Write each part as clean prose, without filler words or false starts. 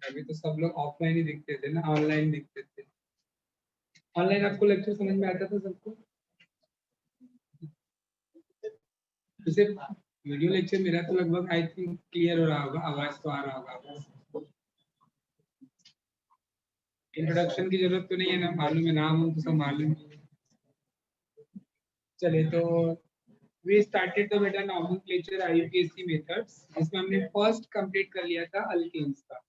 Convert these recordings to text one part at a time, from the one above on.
अभी तो सब लोग ऑफलाइन ही दिखते थे ना, ऑनलाइन दिखते थे। ऑनलाइन आपको लेक्चर समझ में आता था सबको? जैसे वीडियो लेक्चर मेरा तो लगभग आई थिंक क्लियर हो रहा होगा, आवाज तो आ रहा होगा। इंट्रोडक्शन की जरूरत तो नहीं है ना, मालूम है नाम हम तो सब मालूम है। चले तो वी स्टार्टेड द बेटा नॉमेनक्लेचर आईयूपीएसी मेथड्स, जिसमें हमने फर्स्ट कंप्लीट कर लिया था अल्केन्स का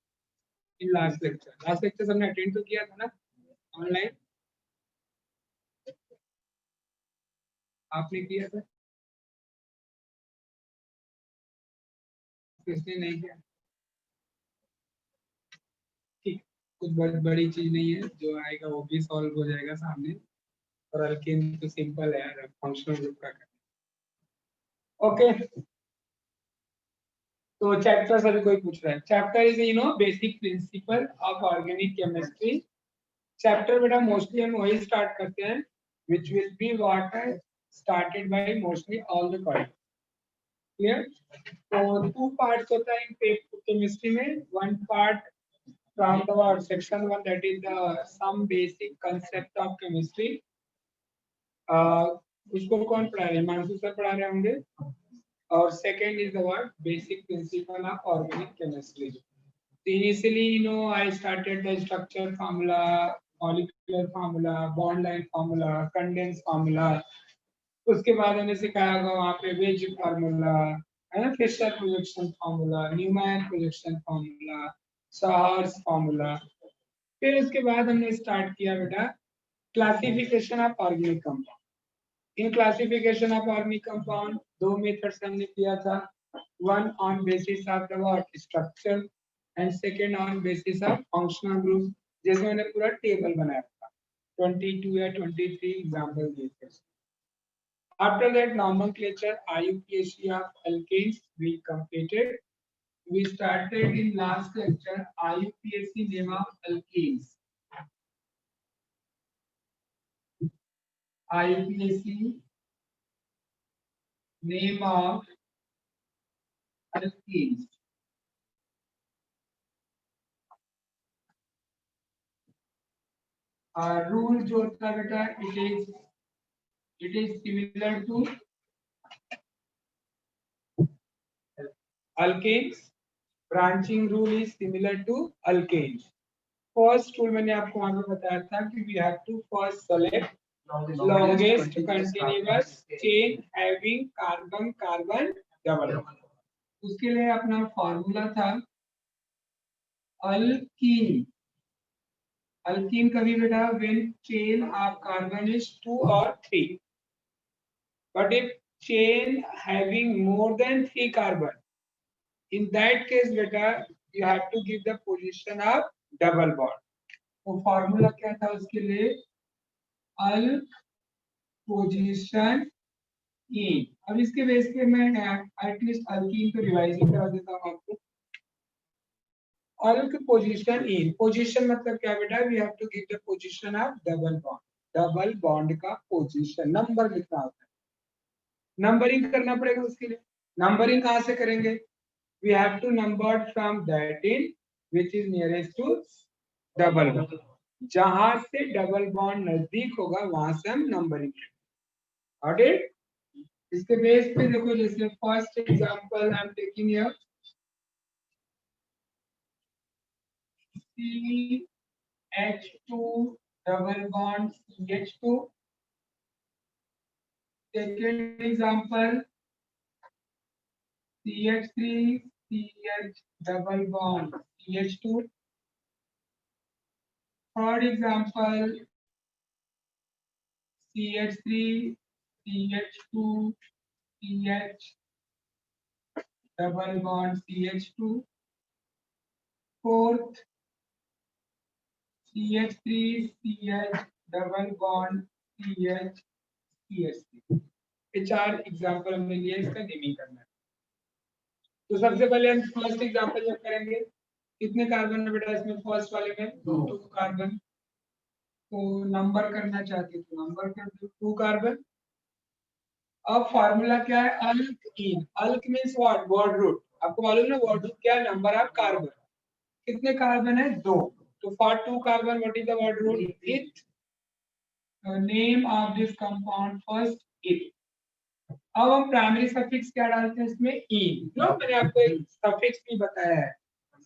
इन लास्ट लेक्चर हमने अटेंड तो किया था ना ऑनलाइन, आपने किया था? किसने नहीं किया? ठीक, कुछ बड़ी चीज नहीं है, जो आएगा वो भी सॉल्व हो जाएगा सामने। और अल्केन तो सिंपल है यार, फंक्शनल ग्रुप का। ओके, तो चैप्टर सभी कोई पूछ रहा है। Chapter is basic principle of organic chemistry. Chapter बेटा मोस्टली हम वही स्टार्ट करते हैं which will be what I started by mostly all the college. Clear? तो two parts होता है केमिस्ट्री में. One part from the section 1, that is the some basic concept of chemistry. उसको कौन पढ़ा रहे हैं? मानसू सर पढ़ा रहे होंगे. और second is the what basic principle of organic chemistry. So initially, I started the structure formula, molecular formula, bond line formula, condense formula. उसके बाद हमने सिखाया होगा वहाँ पे वेज फार्मूला है ना, Fischer projection formula, Newman projection formula, sawhorse formula. फिर उसके बाद हमने स्टार्ट किया बेटा classification of organic compound. In classification of organic compound दो मेथड्स हमने किया था. One on basis of the what structure and second on basis of functional group, जैसे मैंने पूरा टेबल बनाया था. 22 या 23 एग्जांपल दिए थे. After that nomenclature IUPAC of alkanes we completed. We started in last lecture IUPAC name of alkanes. IUPAC name of alkanes. Rule जो होता है बेटा, it is similar to alkanes. Branching rule is similar to alkanes. First rule मैंने आपको वहाँ पे बताया था कि we have to first select longest continuous chain having carbon carbon double. उसके लिए अपना फॉर्मूला था अल्कीन. अल्कीन कभी बेटा when chain of carbon is 2 or 3, but if chain having more than 3 carbon, in that case beta you have to give the position of double bond. तो formula क्या था उसके लिए? अल्क पोजीशन इन. अब इसके बेस पे मैं एटलीस्ट अल्कीन को रिवाइज करा देता हूँ आपको. अल्क पोजीशन इन, पोजीशन मतलब क्या बेटा? We have to give the position of double bond. Double bond का पोजीशन नंबर लिखना होता है, नंबरिंग करना पड़ेगा उसके लिए. नंबरिंग कहाँ से करेंगे? We have to number from that end which is nearest to double bond. जहां से डबल बॉन्ड नजदीक होगा वहां से हम नंबरिंग करेंगे. इसके बेस पे देखो, जैसे first example I am taking here CH2 double bond CH2. Second example CH3 CH double bond CH2. Third example CH3 CH2 CH double bond CH2. Fourth CH3 CH double bond CH CH3. ये चार example हमने लिए, इसका naming करना है. तो सबसे पहले हम फर्स्ट एग्जांपल जब करेंगे, कितने कार्बन है बेटा इसमें? फर्स्ट वाले में 2 कार्बन. तो नंबर करना चाहते तो नंबर कर दो 2 कार्बन. अब फार्मूला क्या है? Alkene. Alk means what? Word root. आपको मालूम है वर्ड रूट क्या है? Number of carbon. कितने कार्बन है? 2। तो for 2 carbon what is the word rule? Eth. Name of this compound first eth. अब हम प्राइमरी सफिक्स क्या डालते हैं इसमें? इन। नो, मैंने आपको एक सफिक्स भी बताया है।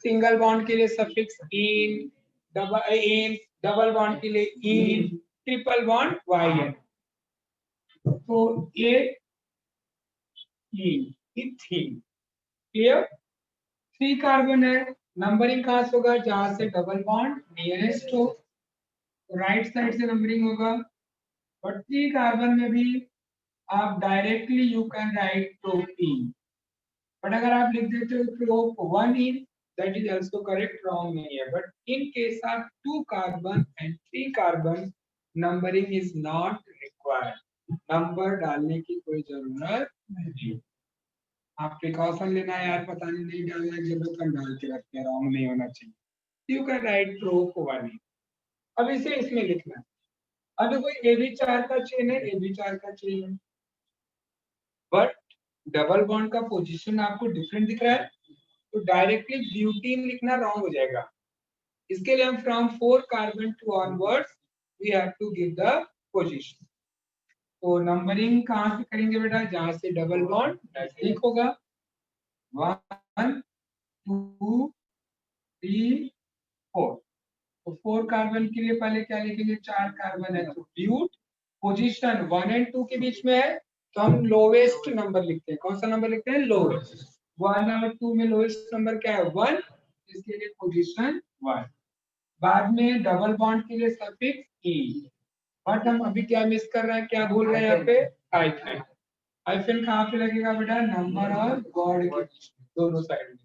सिंगल बॉन्ड के लिए सफिक्स इन, डबल बॉन्ड के लिए इन, ट्रिपल बॉन्ड वाई। तो ये इथीन। क्लियर? 3 कार्बन है, नंबरिंग कहां से होगा? जहां से डबल बॉन्ड नियरेस्ट हो, राइट साइड से नंबरिंग होगा। और 3 कार्बन में भी आप directly you can write propene, but अगर आप लिख देते हो prop 1 ene, that is also correct, wrong नहीं है। But in case of 2 carbon and 3 carbon, numbering is not required. Number डालने की कोई जरूरत नहीं। आप प्रिकॉशन लेना है यार, पता नहीं डालना की जरूरत, हम डाल के रखते हैं, रॉन्ग नहीं होना चाहिए। यू कैन राइट प्रोप 1 इन। अब इसे इसमें लिखना है। अब कोई AB4 का चेन है, AB4 का चेन है, बट डबल बॉन्ड का पोजीशन आपको डिफरेंट दिख रहा है, तो डायरेक्टली ब्यूटीन लिखना रॉन्ग हो जाएगा। इसके लिए हम from 4 carbon to onwards we have to give the position. तो नंबरिंग कहां से करेंगे बेटा? जहां से डबल बॉन्ड नजदीक होगा। 1 2 3 4। तो 4 कार्बन के लिए पहले क्या लिखेंगे? 4 कार्बन है तो ब्यूट। पोजीशन 1 एंड 2 के बीच में है, तो हम लोवेस्ट नंबर लिखते हैं। कौन सा नंबर लिखते हैं? लोवेस्ट। 1 और 2 में लोवेस्ट नंबर क्या है? 1, इसके लिए पोजीशन 1। बाद में डबल बॉन्ड के लिए सफिक्स ई। बट हम अभी क्या मिस कर रहे हैं, क्या भूल रहे हैं यहाँ पे? हाइफन। हाइफन कहाँ पे लगेगा बेटा? नंबर और गॉड के दोनों साइड में।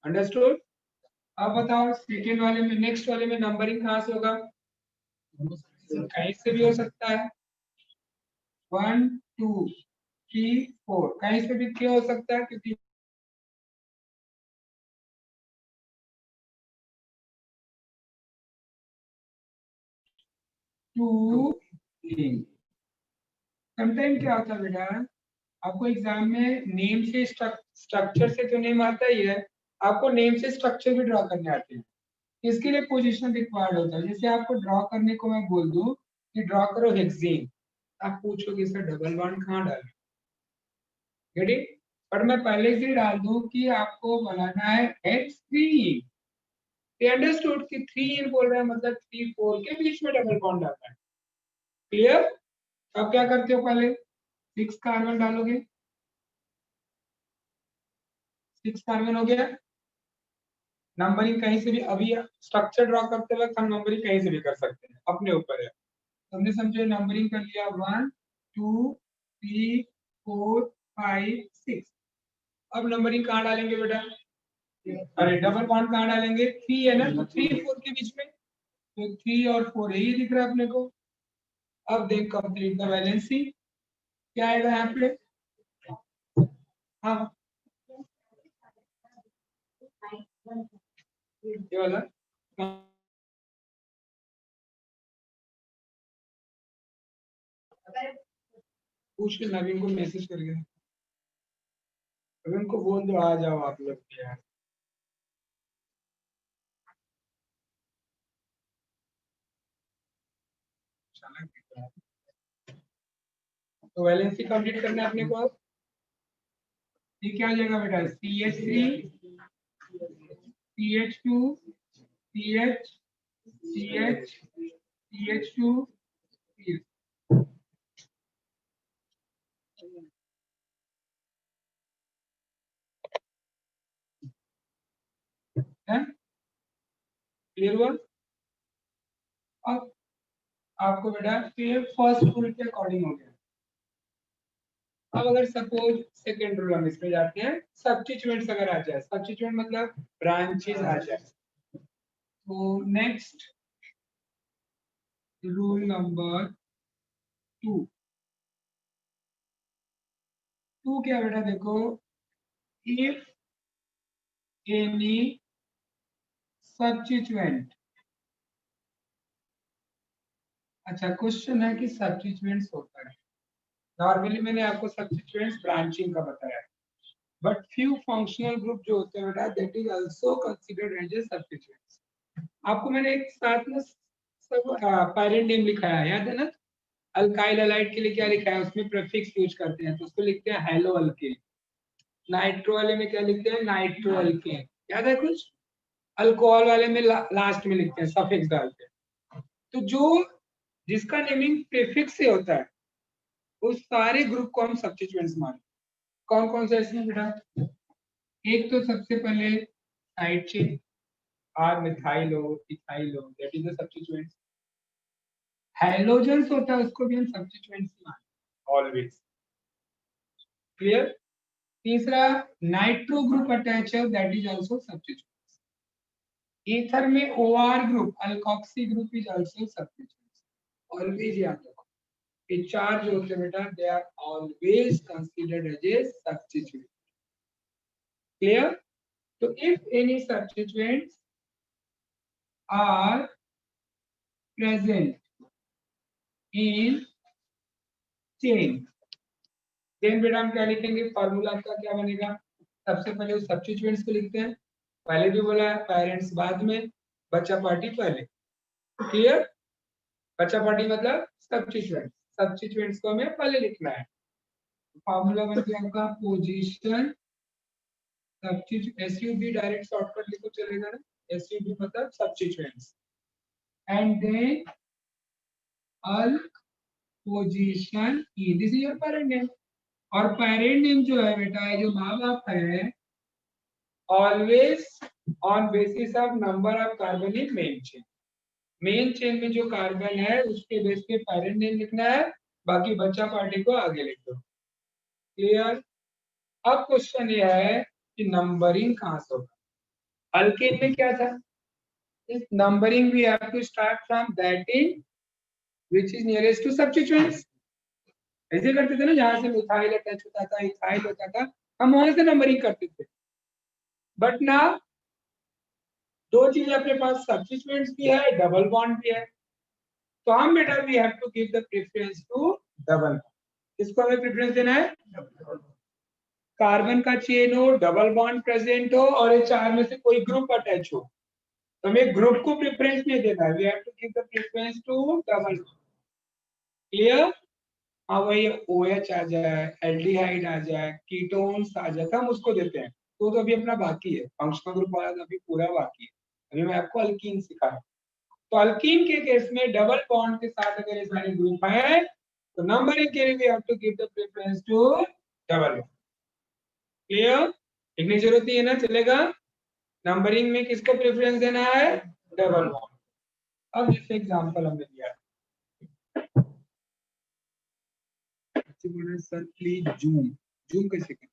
अंडरस्टूड? अब बताओ सेकेंड वाले में, नेक्स्ट वाले में नंबरिंग कहाँ से होगा? कहीं से भी हो सकता है। 1 2 3 4 कहीं से भी क्यों हो सकता है? क्योंकि 2 3। समटाइम क्या होता है बेटा, आपको एग्जाम में नेम से स्ट्रक्चर से तो नेम आता ही है, आपको नेम से स्ट्रक्चर भी ड्रॉ करने आते हैं। इसके लिए पोजीशन रिक्वायर्ड होता है। जैसे आपको ड्रॉ करने को मैं बोल दूं कि ड्रॉ करो हेक्सेन, आप पूछोगे सर डबल बॉन्ड कहाँ डालें? रेडी? पर मैं पहले से डाल दूं कि आपको बनाना है H3। अंडरस्टूड कि 3 इन बोल रहा है, मतलब 3 4 के बीच में डबल बॉन्ड डालना है। क्लियर? अब क्या करते हो? पहले 6 कार्बन डालोगे। 6 कार्बन हो गया। नंबरिंग कहीं से भी, अभी स्ट्रक्चर ड्रॉ करते वक्त हम नंबरिंग कहीं से भी कर सकते हैं, अपने ऊपर है। हमने समझे नंबरिंग कर लिया 1 2 3 4 5 6। अब नंबरिंग कहाँ डालेंगे बेटा? अरे डबल बॉन्ड कहाँ डालेंगे? 3 है ना, तो 3 4 के बीच में, तो 3 और 4 यही दिख रहा है अपने को। अब देख कंप्लीट द वैलेंसी, क्या आएगा यहाँ पे? हाँ, ये वाला पूछ के नवीन को मैसेज करके, नवीन को बोल दो आ जाओ आप लोग यार। तो वैलेंसी कंप्लीट करना है अपने को। अब ये क्या आ जाएगा बेटा? CH3 CH2 CH CH CH2 CH है। क्लियर हुआ? अब आपको बेटा ये फर्स्ट रूल के अकॉर्डिंग हो गया। अब अगर सपोज सेकेंड रूल हम इसमें जाते हैं, सब्स्टिट्यूएंट्स अगर आ जाए, सब्स्टिट्यूएंट मतलब ब्रांचेस आ जाए, तो नेक्स्ट रूल नंबर 2। टू क्या बेटा? देखो, इफ एनी सब्स्टिट्यूएंट, अच्छा क्वेश्चन है कि सब्स्टिट्यूएंट्स होता है। नॉर्मली मैंने आपको सब्स्टिट्यूएंट्स ब्रांचिंग का बताया, बट फ्यू फंक्शनल ग्रुप जो होते हैं बेटा that is also considered as a substituents. आपको मैंने एक साथ में सब पैरेंट नेम लिखा है, याद है ना? अल्काइल हैलाइड के लिए क्या लिखा है, उसमें प्रीफिक्स यूज करते हैं तो उसको लिखते हैं हेलो अल्केन। नाइट्रो वाले में क्या लिखते हैं, नाइट्रो अल्केन। याद है कुछ? अल्कोहल वाले में लास्ट में लिखते हैं, सफिक्स डालते हैं। तो जो जिसका नेमिंग प्रीफिक्स से होता है उस सारे ग्रुप को हम सब्स्टिट्यूएंट्स मानते हैं। कौन कौन से इसमें बेटा? एक तो सबसे पहले side chain, are methyl ethyl, that is the substituent. Halogens होता है उसको भी हम सब्स्टिट्यूएंट्स मानते हैं ऑलवेज। क्लियर? तीसरा नाइट्रो ग्रुप अटैच है, that is also substituents. Ether में OR group alkoxy group is also substituents. Always याद रखो ये चार जो होते हैं बेटा they are always considered as a substituent. Clear? तो if any substituents are present in chain, then बेटा हम क्या लिखेंगे, फॉर्मूला का क्या बनेगा? सबसे पहले उस सब्स्टिट्यूएंट्स को लिखते हैं, पहले भी बोला है पेरेंट्स बाद में, बच्चा पार्टी पहले। क्लियर? बच्चा पार्टी मतलब सब्स्टिट्यूएंट्स, सब्स्टिट्यूएंट्स को हमें पहले लिखना है। फॉर्मूला बन गया आपका position substitute, SUB direct shortcut लिखो चलेगा ना, एसयूबी मतलब substituents and then alk position e, this is your parent name। और पेरेंट नेम जो है बेटा ये जो माँ बाप है always on basis of number of carbon in main chain. Main chain में जो कार्बन है उसके बेस पे पेरेंट नेम लिखना है, बाकी बच्चा पार्टी को आगे लिख दो। क्लियर? अब क्वेश्चन ये है कि नंबरिंग कहाँ से होगा? अल्केन में क्या था? इस numbering we have to start from that end which is nearest to substituents। ऐसे करते थे ना, जहां से मिथाइल अटैच होता था, इथाइल होता था, हम वहां से नंबरिंग करते थे। बट ना दो चीज अपने पास, सब्स्टिट्यूएंट्स भी है, डबल बॉन्ड भी है, तो हम बेटा we have to give the preference to double. किसको हमें प्रेफरेंस देना है? कार्बन का चेन हो, डबल बॉन्ड प्रेजेंट हो और ये चार में से कोई ग्रुप अटैच हो, तो हमें ग्रुप को प्रेफरेंस नहीं देना है, we have to give the preference to double. Clear? हाँ वही OH आ जाए, एल्डिहाइड आ जाए, कीटोन्स आ जाए, हम उसको देते हैं। तो अभी अपना बाकी है, फंक्शनल ग्रुप वाला तो अभी पूरा बाकी है। अभी मैं आपको अल्कीन सिखा रहा हूं। तो अल्कीन के केस में डबल बॉन्ड के साथ अगर ये सारे ग्रुप है तो नंबरिंग के लिए we have to give the preference to double bond. Clear? लिखने की जरूरत नहीं है ना, चलेगा? नंबरिंग में किसको प्रेफरेंस देना है? Double bond. अब जैसे एग्जांपल हमने दिया सर प्लीज जूम, जूम कैसे करें?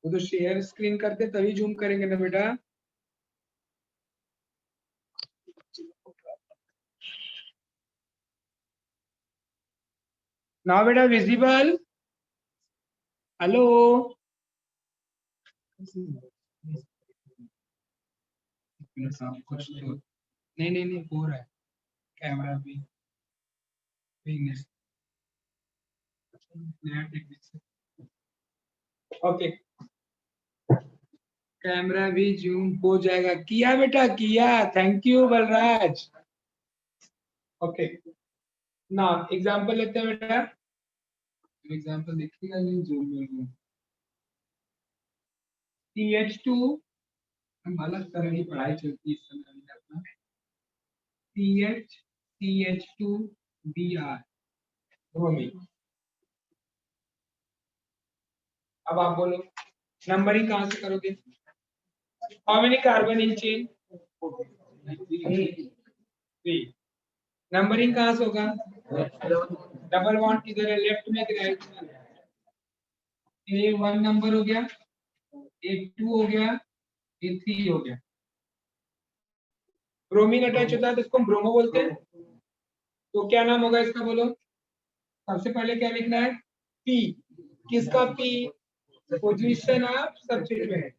वो तो शेयर स्क्रीन करते तभी जूम करेंगे ना बेटा। नाउ बेटा विजिबल, हेलो? कुछ तो नहीं नहीं नहीं हो रहा है, कैमरा भी नया टेक्निक। ओके, कैमरा भी जूम हो जाएगा। किया बेटा किया, थैंक यू बलराज। ओके ना एग्जांपल लेते हैं बेटा, एग्जांपल देखिएगा नहीं जूम में। CH2, हम अलग तरह की पढ़ाई चलती है इस समय अपना। CH2Br bromine. अब आप बोलो नंबरिंग कहां से करोगे? How many carbon in chain? 3। Numbering कहां से होगा? डबल बॉन्ड किधर है, लेफ्ट में कि राइट में? ये 1 नंबर हो गया, ये 2 हो गया, ये 3 हो गया। ब्रोमीन अटैच होता है तो इसको हम ब्रोमो बोलते हैं। तो क्या नाम होगा इसका बोलो? सबसे पहले क्या लिखना है? P। किसका P? Position of substituent.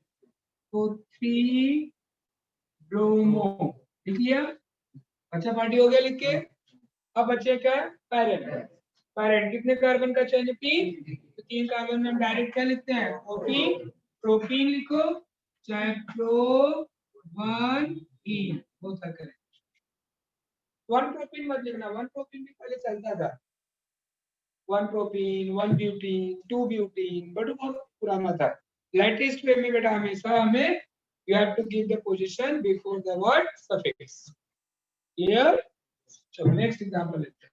तो 3 ब्रोमो लिख लिया। अच्छा पार्टी हो गया लिख के। अब बचे क्या? पैरेंट। पैरेंट कितने कार्बन का चाहिए? 3। तो 3 कार्बन में हम डायरेक्ट क्या लिखते हैं? प्रोपीन। प्रोपीन लिखो, चाहे प्रो 1 ई बहुत सा करें। 1 प्रोपीन मत लिखना, 1 प्रोपीन भी पहले चलता था। 1 प्रोपीन, 1 ब्यूटीन, 2 ब्यूटीन, बट बहुत पुराना था। लेटेस्ट वे में बेटा हमेशा हमें you have to give the position before the word suffix. Clear? चलो नेक्स्ट एग्जांपल लेते हैं।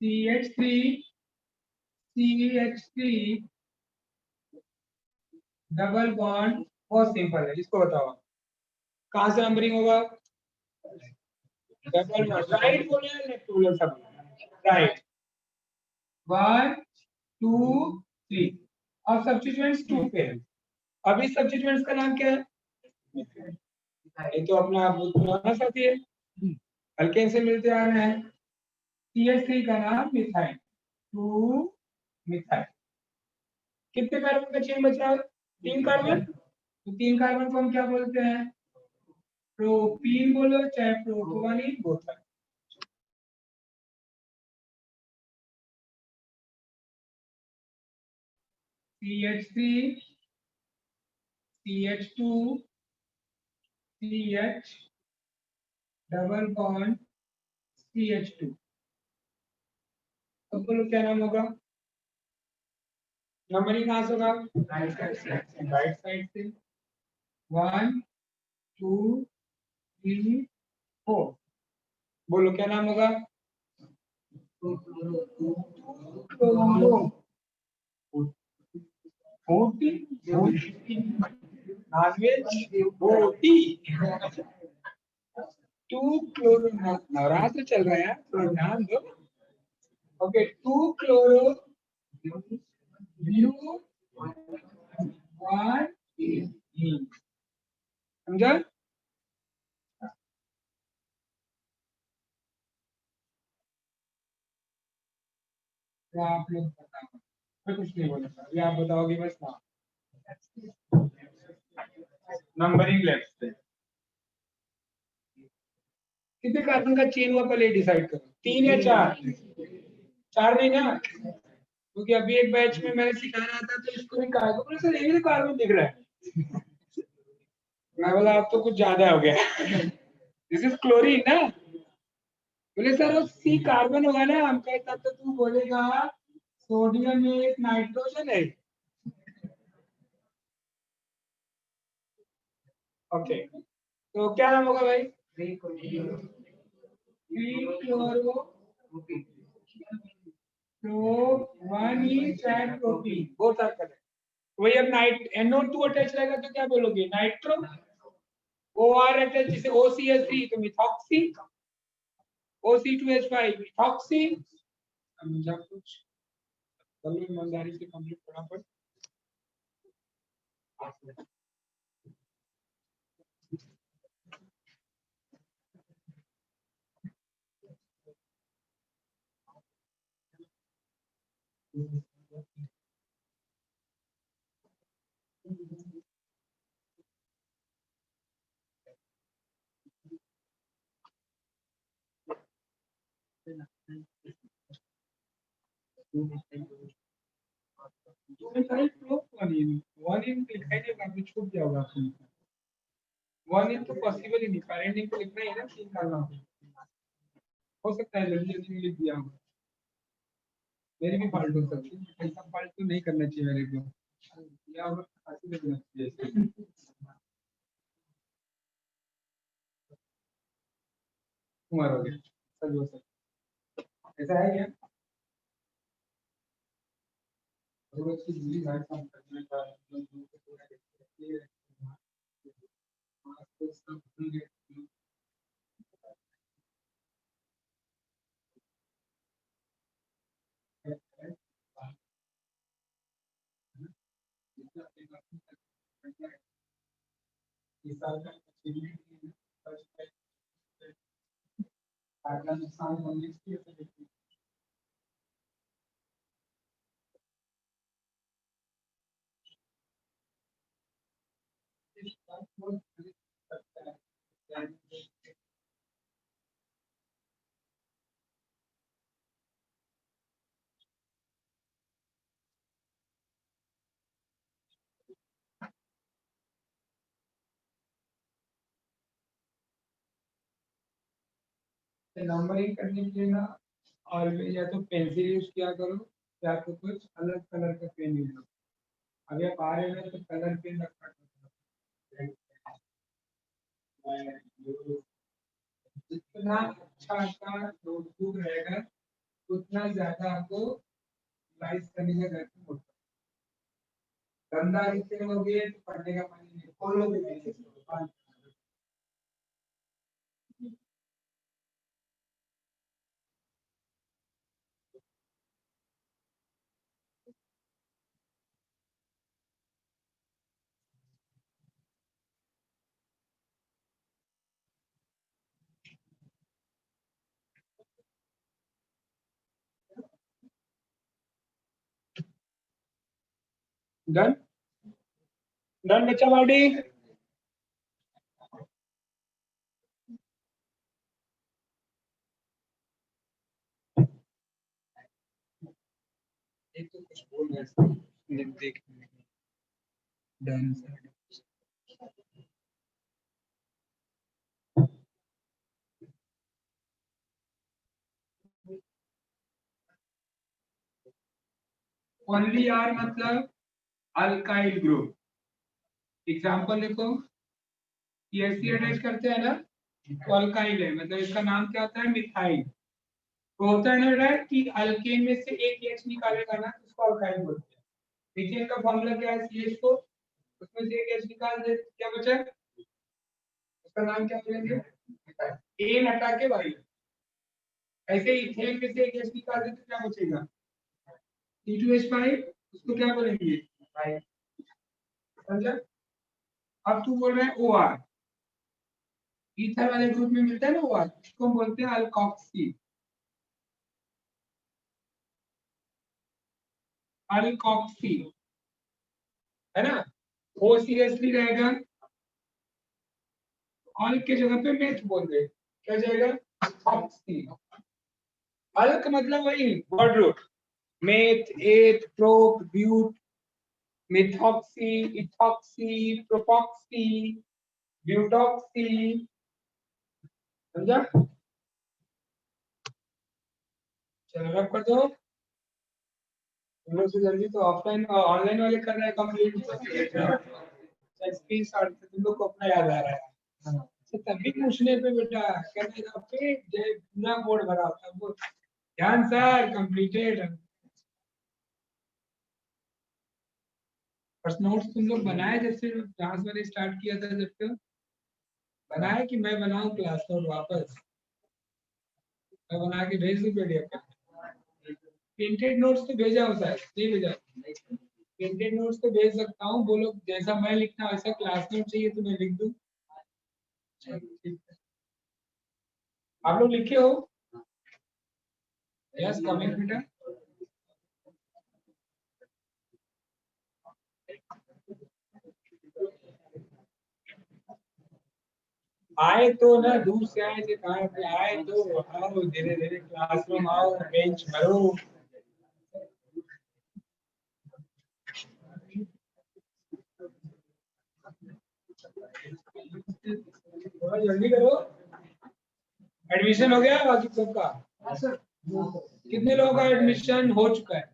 CH3 CH3 डबल बॉन्ड, बहुत सिंपल है, इसको बताओ कहां से नंबरिंग होगा? डबल बॉन्ड, राइट बोले या लेफ्ट बोले? सब राइट। 1 2 3 और सब्स्टिट्यूएंट्स 2 पे। अभी सब्स्टिट्यूएंट्स का नाम क्या है? ये तो अपना बहुत पुराना साथी है, अल्केन से मिलते आ रहे हैं। CH3 का नाम मिथाइल, 2 मिथाइल। कितने कार्बन का चेन बच रहा है? 3 कार्बन। तो 3 कार्बन को हम क्या बोलते हैं? प्रोपीन बोलो, चाहे प्रोटोनिन बोलते हैं। CH3 CH2 CH double bond CH2, तो बोलो क्या नाम होगा? नंबरिंग कहां से होगा? राइट साइड से। 1 2 3 4, बोलो क्या नाम होगा? क्लोरो 40 2 क्लोरो, नवरात्र चल रहा है यार, थोड़ा ध्यान दो। ओके, 2 क्लोरो ब्यू 1 समझा? तो आप लोग बताओ, मैं कुछ नहीं बोलूंगा, ये आप बताओगे बस ना। नंबरिंग लेफ्ट से कितने कार्बन का चेन हुआ पहले डिसाइड करो, 3 या 4? 4 नहीं ना, क्योंकि अभी एक बैच में मैंने सिखा रहा था तो इसको भी कहा बोले सर ये भी तो कार्बन दिख रहा है। मैं बोला अब तो कुछ ज्यादा हो गया। दिस इज क्लोरीन ना। बोले सर वो सी कार्बन होगा ना, हम कहे तब तो तू बोलेगा सोडियम में एक नाइट्रोजन है। ओके, तो क्या नाम होगा भाई? क्लोरो प्रो 1 ई ट्राइप्रोपीन, बहुत आकर है। वही अब नाइट NO2 अटैच रहेगा तो क्या बोलोगे? नाइट्रो। OR अटैच, जैसे OCH3 तो मिथॉक्सी, OC2H5 मिथॉक्सी। समझा कुछ? चलो ईमानदारी से कंप्लीट फटाफट। वन इन दिखाई देगा, आपने छूट गया होगा आपको। 1 इन तो पॉसिबल ही नहीं, पेरेंट इन को लिखना ही है ना, 3 करना हो सकता है जल्दी जल्दी लिख दिया होगा। मेरी भी फाल्ट हो सकती है, ऐसा फाल्ट तो नहीं करना चाहिए मेरे को, या और फांसी दे देना चाहिए। कुमार हो गया, सच हो सकता ऐसा है क्या? और अच्छी दूरी घाट काम करने का इस साल का नुकसान होने की नंबरिंग करने के लिए ना ऑलवेज या तो पेंसिल यूज किया करो या तो कुछ अलग कलर का पेन यूज करो। अभी आप आ रहे हो तो कलर पेन रखा करो। जितना अच्छा आपका नोटबुक रहेगा उतना ज्यादा आपको राइज करने का घर होता है। गंदा लिखते रहोगे तो पढ़ने का मन नहीं खोलोगे नहीं। डन डन बच्चा बाडी। एक तो कुछ बोल रहे देख डन सर। ओनली आर मतलब अल्काइल ग्रुप। एग्जांपल देखो सीएससी अटैच करते हैं ना तो अल्काइल है मतलब इसका नाम क्या होता है मिथाइल। तो होता है ना बेटा कि अल्केन में से एक एच निकालेगा ना तो उसको अल्काइल बोलते हैं। मीथेन का फॉर्मूला क्या है सीएच को उसमें से एक एच निकाल दे क्या बचा उसका नाम क्या बोलेंगे एन हटा के वाई। ऐसे ही इथेन में से एक एच निकाल दे तो क्या बचेगा C2H5 उसको क्या बोलेंगे समझा। अब तू बोल रहा है ओ आर ईथर वाले ग्रुप में मिलता है ना ओ आर उसको हम बोलते हैं अल्कोक्सी। अल्कोक्सी है ना। ओ सी एस थ्री रहेगा अल्क के जगह पे मेथ बोल दे क्या जाएगा ऑक्सी। अल्क मतलब वही word root meth eth prop but methoxy ethoxy propoxy butoxy समझा। चलो रब कर दो तुम लोग से जल्दी तो ऑफलाइन ऑनलाइन वाले कर रहे हैं कंप्लीट स्क्रीन शॉट तुम लोग को अपना याद आ रहा है। तो तभी पूछने पे बेटा कहते हैं पे जय पूरा बोर्ड भरा होता है वो ध्यान सर कंप्लीटेड। फर्स्ट नोट्स तुम लोग बनाए जब से क्लास मैंने स्टार्ट किया था जब से बनाए कि मैं बनाऊं क्लास नोट वापस मैं बना के भेज दूं पीडीएफ का। प्रिंटेड नोट्स तो भेजा होता है नहीं भेजा प्रिंटेड नोट्स तो भेज सकता हूँ बोलो जैसा मैं लिखता वैसा क्लास नोट चाहिए तो मैं लिख दूं। आप लोग लिखे हो यस कमिंग बेटा। आए तो ना दूर से आए थे कहाँ पे आए तो आओ धीरे धीरे क्लासरूम आओ बेंच भरो। थोड़ा जल्दी करो एडमिशन हो गया बाकी सबका। कितने लोगों का एडमिशन हो चुका है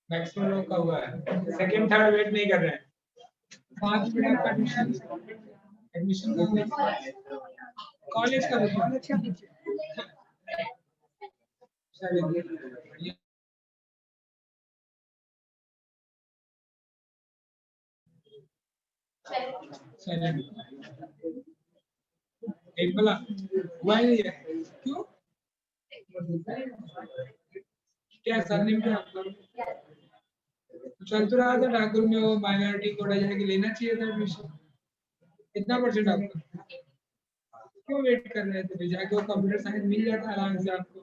मैक्सिमम लोगों का हुआ है सेकंड थर्ड वेट नहीं कर रहे हैं। 5 मिनट का एडमिशन एडमिशन कॉलेज का चलिए एक बोला हुआ ही नहीं है क्यों क्या सरनेम क्या आपका तो चल तो रहा था ठाकुर में वो माइनॉरिटी कोटा जाके लेना चाहिए था एडमिशन। कितना परसेंट आपका क्यों वेट कर रहे थे जाके वो कंप्यूटर साइंस मिल जाता आराम से आपको।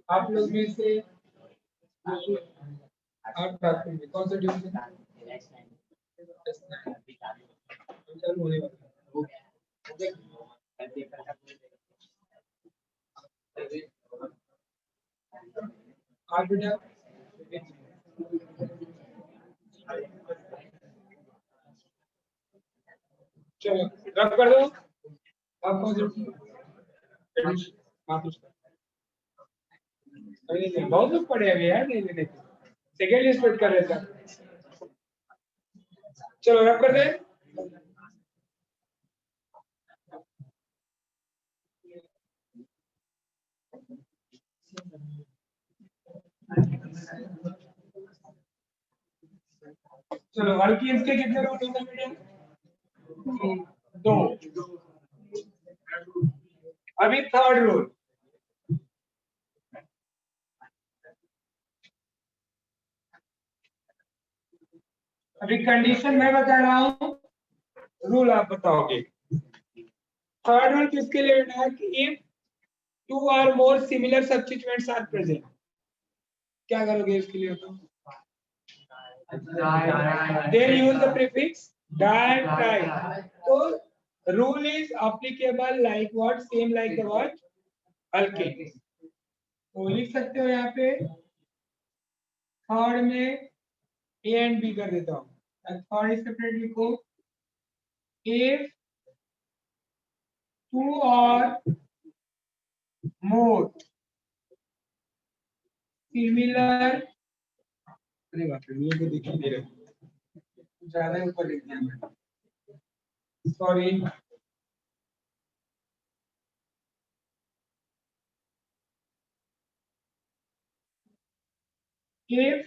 आप लोग में से आप ठाकुर में कौन सा डिवीजन चल होने वाला आप बेटा रब कर दो। अब बहुत लोग पढ़े अभी यार, नहीं लेने सेकेंड लिस्ट फिट कर रहे थे। चलो रब कर दे। चलो अल्कीन्स के कितने रूल होते हैं बेटे? दो। अभी थर्ड रूल। अभी कंडीशन मैं बता रहा हूं, रूल आप बताओगे। थर्ड रूल किसके लिए है कि इफ टू और more similar substituents are present, क्या करोगे इसके लिए? तो then use the prefix di, tri. So rule is applicable like what? Same like the what? alkane. तो लिख सकते हो यहाँ पे थर्ड में ए एंड बी कर देता हूँ। थर्ड सेपरेट लिखो। if two or more similar, अरे बाप रे ये तो दिखाई दे रहा है, ज्यादा ऊपर लिख दिया मैंने, sorry. if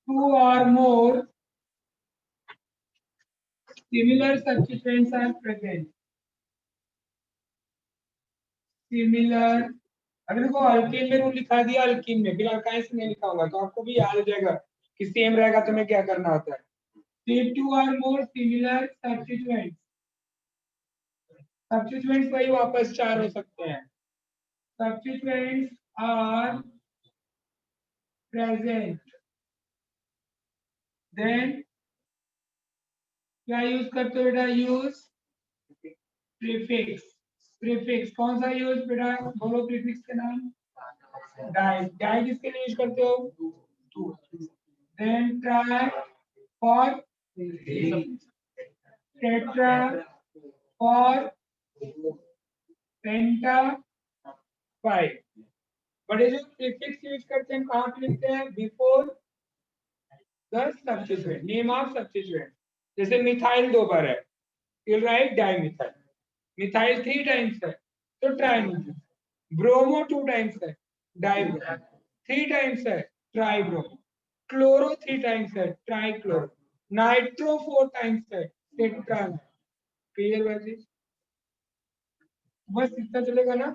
two or more similar substituents are present, similar, अगर देखो अल्कीन में रूल लिखा दिया अल्कीन में, फिर अल्काइन से नहीं लिखा होगा तो आपको भी याद हो जाएगा कि सेम रहेगा तो मैं क्या करना होता है। Two or more similar substituents, substituents वही वापस चार हो सकते हैं। सब्स्टिट्यूएंट्स आर प्रेजेंट, देन क्या यूज करते हो बेटा? Use prefix. प्रीफिक्स कौन सा यूज बेटा? बोलो प्रीफिक्स के नाम। डाई। डाई किसके लिए यूज करते हो? Then tri for, tetra for, penta, five. बड़े जो प्रीफिक्स यूज करते हैं कहाँ पे लिखते हैं? Before the substituent, name of substituent. जैसे मिथाइल दो बार है, you'll write dimethyl. Methyl 3 times है तो ट्राइमिथाइल। ब्रोमो 2 टाइम्स है, डाइब्रोमो। 3 टाइम्स है, ट्राइब्रोमो। क्लोरो 3 टाइम्स है, ट्राइक्लोरो। नाइट्रो 4 टाइम्स है, टेट्रा। क्लियर बात? बस इतना चलेगा ना?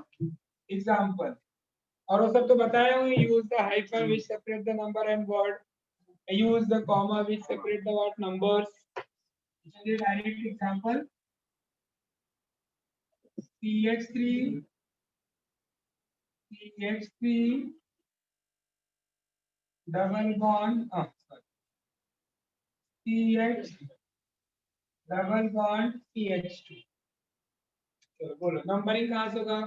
एग्जांपल और वो सब तो बताया हूँ। Use the hyphen which separate the number and word, use the comma which separate the word numbers. चलिए direct example. CH3 CH3 double bond CH double bond CH2। चलो बोलो नंबरिंग कहाँ से होगा?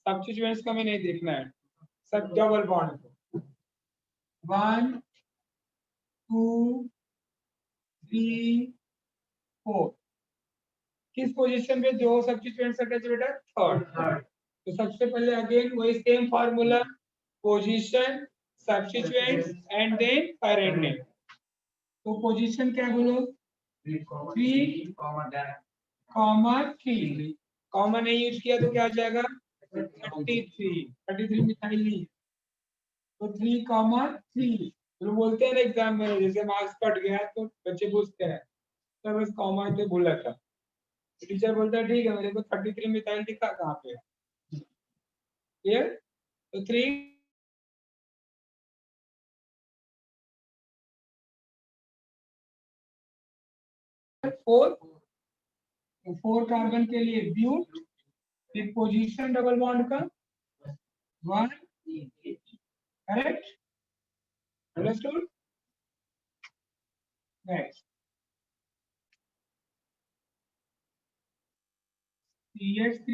सब्स्टिट्यूएंट्स का हमें नहीं देखना है, सब डबल बॉन्ड। 1 2 3 4। किस पोजीशन पे जो सब्स्टिट्यूएंट्स अटैच है बेटा? थर्ड। तो सबसे पहले अगेन वही same formula, position, substituents and then parent name. तो पोजीशन क्या बोलो? 3 कॉमा 3। कॉमा नहीं यूज किया तो क्या आ जाएगा? 33 मिथाइल नहीं, तो 3 कॉमा 3। तो बोलते हैं ना एग्जाम में जैसे मार्क्स कट गया तो बच्चे पूछते हैं तो बस कॉमा तो भूला था, टीचर बोलता है ठीक है मेरे को 33 मिथाइल दिखा कहाँ पे? क्लियर? तो 3 4 कार्बन के लिए ब्यूट, फिर पोजीशन डबल बॉन्ड का 1, correct? Understood? Next CH3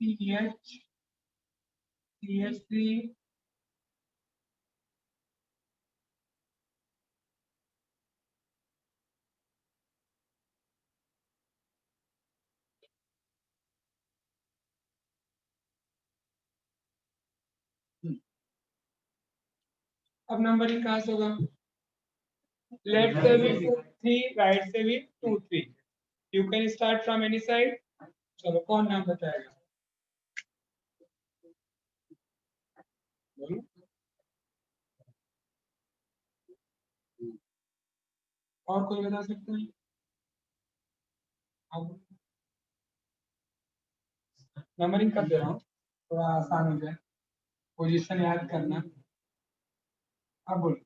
CH CH3 अब नंबरिंग कहाँ से होगा? लेफ्ट से भी 2 3, राइट से भी 2 3। You can start from any side. चलो कौन नाम बताएगा? बोलो। और कोई बता सकता है? अब नंबरिंग कर दे रहा हूँ, थोड़ा आसान हो जाए, पोजीशन याद करना। अब बोलो।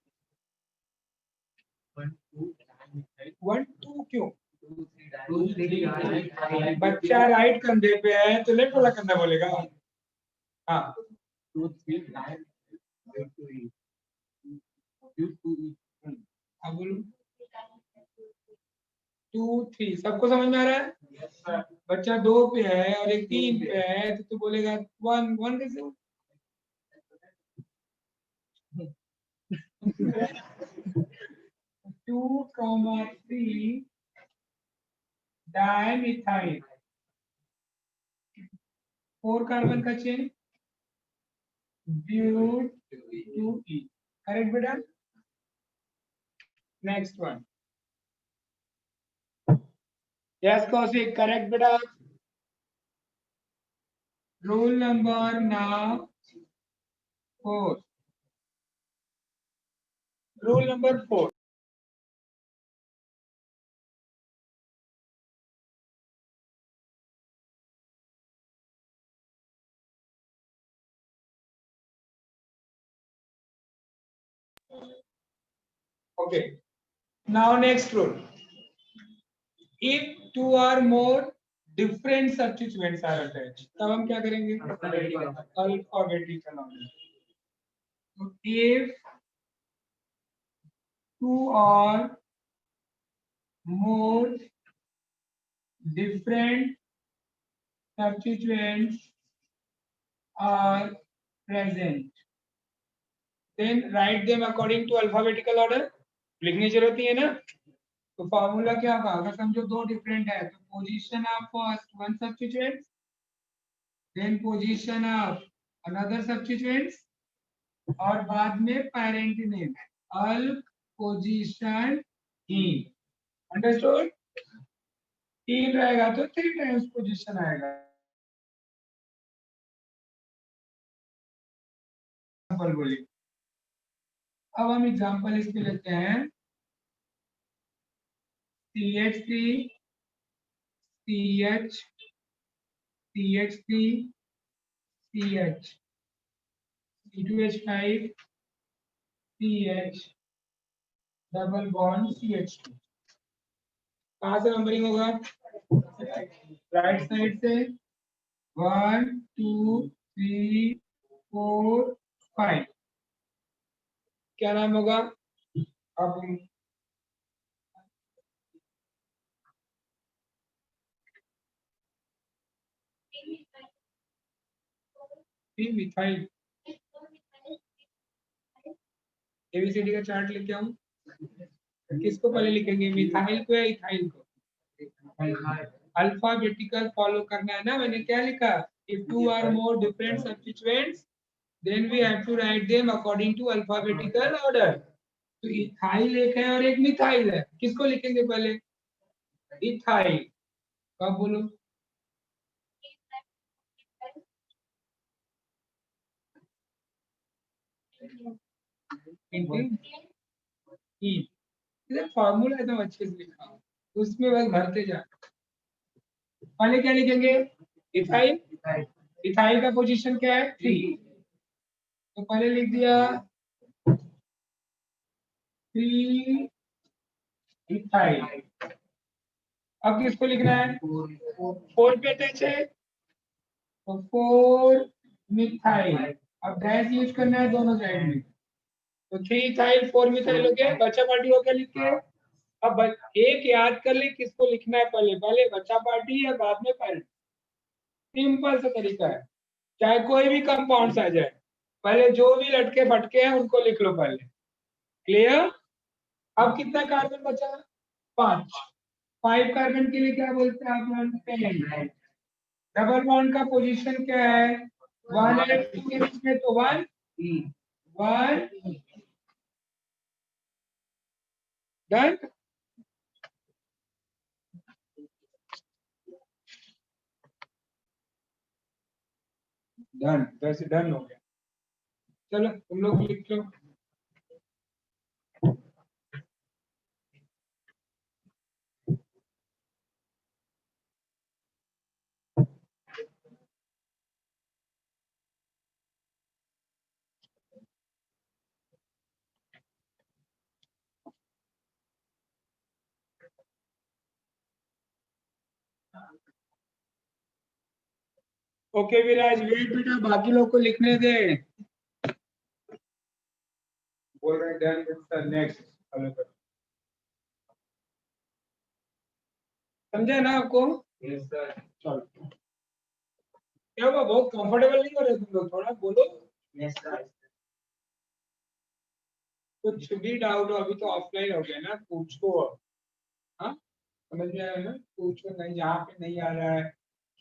1 2 क्यों? बच्चा राइट कंधे पे है तो लेफ्ट वाला कंधा बोलेगा। हाँ, 2 3 अब बोलो। 2 3 सबको समझ में आ रहा है? बच्चा 2 पे है और एक 3 पे है तो तू बोलेगा 1 1 कैसे? 2 3 डाइमिथाइल 4 कार्बन का चेन ब्यूट 2E। करेक्ट बेटा? Next one. Yes Kaushik, correct बेटा। Rule number now 4। Rule number 4। Okay. Now next rule. If two or more different substituents are attached, तब हम क्या करेंगे? Alphabetical order. So if two or more different substituents are present, then write them according to alphabetical order. लिखने की जरूरत नहीं है ना? तो फॉर्मूला क्या होगा? अगर समझो दो डिफरेंट है तो position of first one substituent, then position of another substituent और बाद में parent name alk position ene. Understood? तीन रहेगा तो 3 टाइम्स पोजीशन आएगा। एग्जांपल बोलिए। अब हम एग्जांपल इसके लेते हैं CH3 CH CH3 CH C2H5 CH double bond CH2। कहाँ से नंबरिंग होगा? राइट साइड से 1 2 3 4 5। क्या नाम होगा? अब मिथाइल एबीसीडी का चार्ट लेके आऊं। किसको पहले लिखेंगे, मिथाइल को या इथाइल को? अल्फाबेटिकल फॉलो करना है ना। मैंने क्या लिखा? If two or more different substituents then we have to write them according to alphabetical order. तो इथाइल एक है और एक मिथाइल है, किसको लिखेंगे पहले? इथाइल। कब बोलो? फॉर्मूला एकदम अच्छे से लिखा हो, उसमें बस भरते जा। पहले क्या लिखेंगे? इथाइल। इथाइल का पोजीशन क्या है? 3। तो पहले लिख दिया 3 इथाइल। अब किसको लिखना है? 4 पे अटैच है तो 4 मिथाइल। अब डैश यूज करना है दोनों साइड में। तो 3 इथाइल 4 मिथाइल हो गया। बच्चा पार्टी हो गया लिख के। अब एक याद कर ले किसको लिखना है पहले, पहले बच्चा पार्टी या बाद में पेरेंट। सिंपल सा तरीका है, चाहे कोई भी कंपाउंड्स आ जाए, पहले जो भी लटके फटके हैं उनको लिख लो पहले। क्लियर? अब कितना कार्बन बचा? 5। 5 कार्बन के लिए क्या बोलते हैं आप लोग? पेन। डबल बॉन्ड का पोजीशन क्या है? 1 और 2 के बीच में तो 1 One. Done. डन, वैसे डन हो गया। चलो तुम लोग लिख लो। ओके विराज, वेट बेटा, बाकी लोग को लिखने दे। बोल रहे डन सर, नेक्स्ट फॉलो करो। समझा ना आपको? Yes sir. चलो, क्या हुआ, बहुत कंफर्टेबल नहीं हो रहे तुम लोग, थोड़ा बोलो। Yes sir. कुछ भी डाउट हो अभी तो ऑफलाइन हो गया ना, पूछो। हाँ, समझ में आया ना? पूछो, नहीं जहाँ पे नहीं आ रहा है,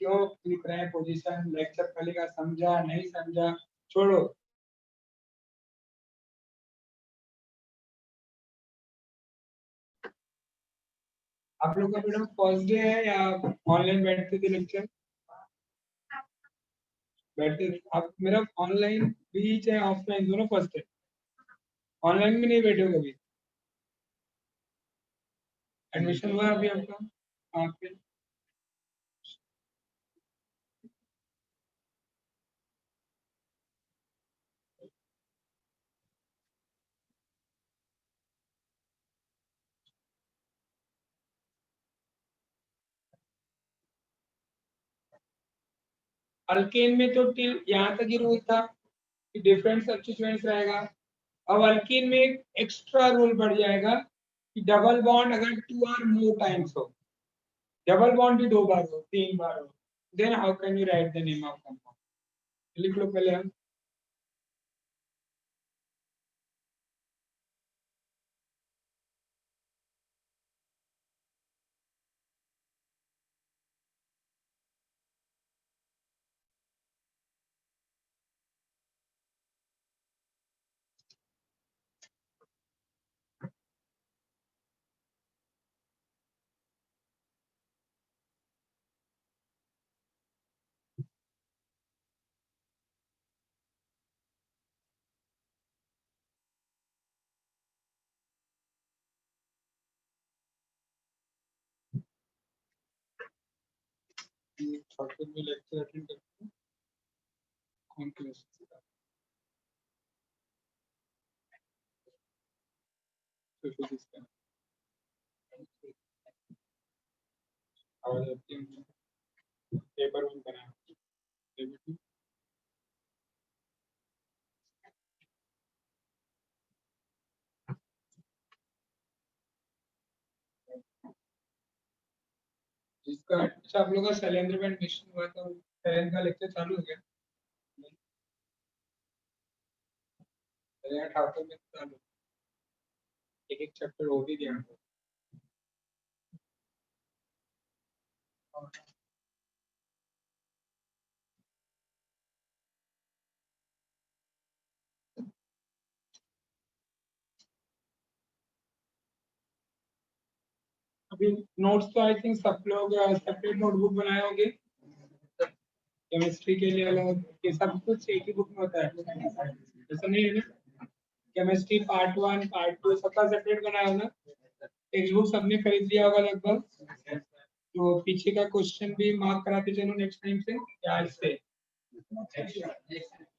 क्यों लिख रहे हैं पोजीशन, लेक्चर पहले का समझा नहीं समझा, छोड़ो। आप लोग का मैडम फर्स्ट डे है या ऑनलाइन बैठते थे लेक्चर? बैठते थे आप, मेरा ऑनलाइन भी चाहे ऑफलाइन दोनों फर्स्ट है। ऑनलाइन भी नहीं बैठे हो कभी? एडमिशन हुआ अभी आपका? आपके अल्केन में तो टिल यहाँ तक ही रूल था कि डिफरेंट सब्स्टिट्यूएंट्स रहेगा। अब अल्कीन में एक एक्स्ट्रा रूल बढ़ जाएगा कि डबल बॉन्ड अगर 2 और मोर टाइम्स हो, डबल बॉन्ड भी 2 बार हो, 3 बार हो, then how can you write the name of compound? लिख लो पहले हम। शॉर्टकट में लेक्चर अटेंड करते हैं, कौन क्लास सोशल डिस्टेंस आवाज आती है, पेपर वन बनाया, पेपर टू। जिसका अच्छा आप लोग का शैलेंद्र में एडमिशन हुआ तो शैलेंद्र का लेक्चर चालू हो गया? शैलेंद्र ठाकुर में चालू, एक एक चैप्टर हो भी गया। अभी नोट्स तो आई थिंक सब लोग सेपरेट नोटबुक बनाए होंगे, केमिस्ट्री के लिए अलग, ये सब कुछ एक ही बुक में होता है, ऐसा नहीं है ना? Chemistry part one part two सबका सेपरेट बनाया होगा। टेक्स्ट बुक सबने खरीद लिया होगा लगभग, तो पीछे का क्वेश्चन भी मार्क कराते चलो नेक्स्ट टाइम से या आज से।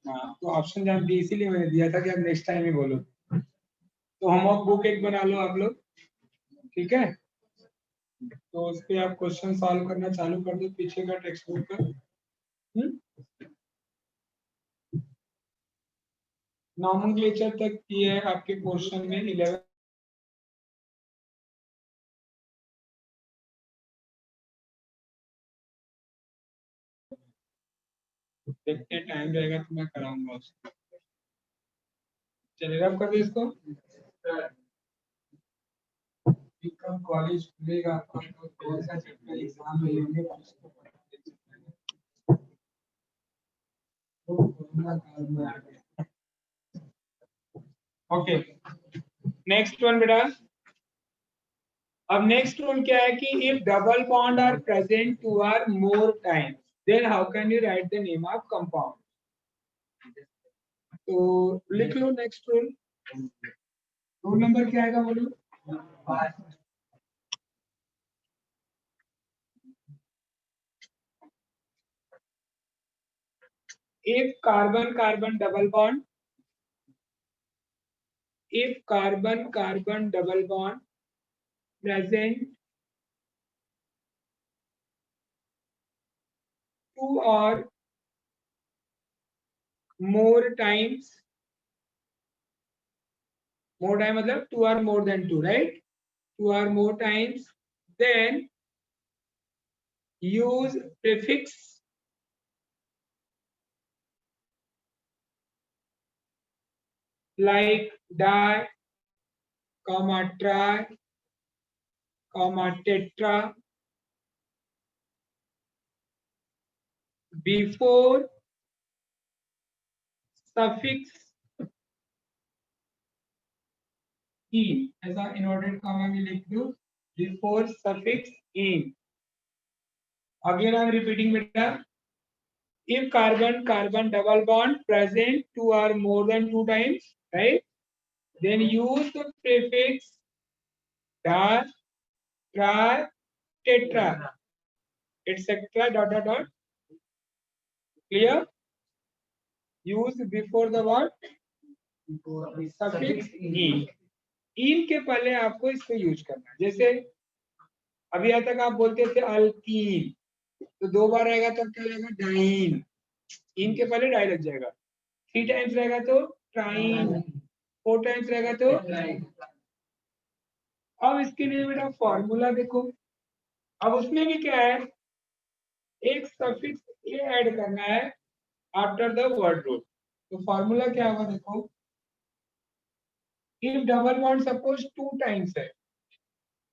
हाँ, तो ऑप्शन जब दी इसीलिए मैंने दिया था कि आप नेक्स्ट टाइम ही बोलो। तो होमवर्क बुक एक बना लो आप लोग, ठीक है? तो उस पे आप क्वेश्चन सॉल्व करना चालू कर दो पीछे का टेक्स्ट बुक का। नॉमेनक्लेचर तक की है आपके पोर्शन में 11। देखते हैं, टाइम रहेगा तो मैं कराऊंगा उसको। चलिए रब कर दो इसको। कब कॉलेज खुलेगा तो कौन सा चैप्टर एग्जाम में लेंगे उसको पढ़ा देंगे। वो कोरोना काल में आ गया। ओके, नेक्स्ट वन बेटा। अब नेक्स्ट रूल क्या है कि if double bond are present two or more times then how can you write the name of compound. तो लिख लो नेक्स्ट रूल। रूल नंबर क्या आएगा बोलो। If carbon carbon double bond, if carbon carbon double bond present two or more times, more time matlab two or more than two, right? Two or more times, then use prefix like di, comma tri, comma tetra before suffix in, ऐसा inverted comma में लिख दो before suffix in. Again I am repeating beta. If carbon carbon double bond present two or more than two times, right? Then use the prefix da, tri, tetra, etc. Dot dot dot. Clear? Use before the what? Suffix in. in के पहले आपको इसको use करना है। जैसे अभी यहाँ तक आप बोलते थे अल्कीन, तो दो बार रहेगा तब क्या रहेगा डाइन। इन के पहले डाई लग जाएगा। थ्री टाइम्स रहेगा तो ट्राइन, फोर टाइम्स रहेगा तो। अब इसके लिए बेटा फॉर्मूला देखो। अब उसमें भी क्या है, एक सफिक्स ए ऐड करना है आफ्टर द वर्ड रूट। तो फॉर्मूला क्या होगा देखो। If double bond suppose to times है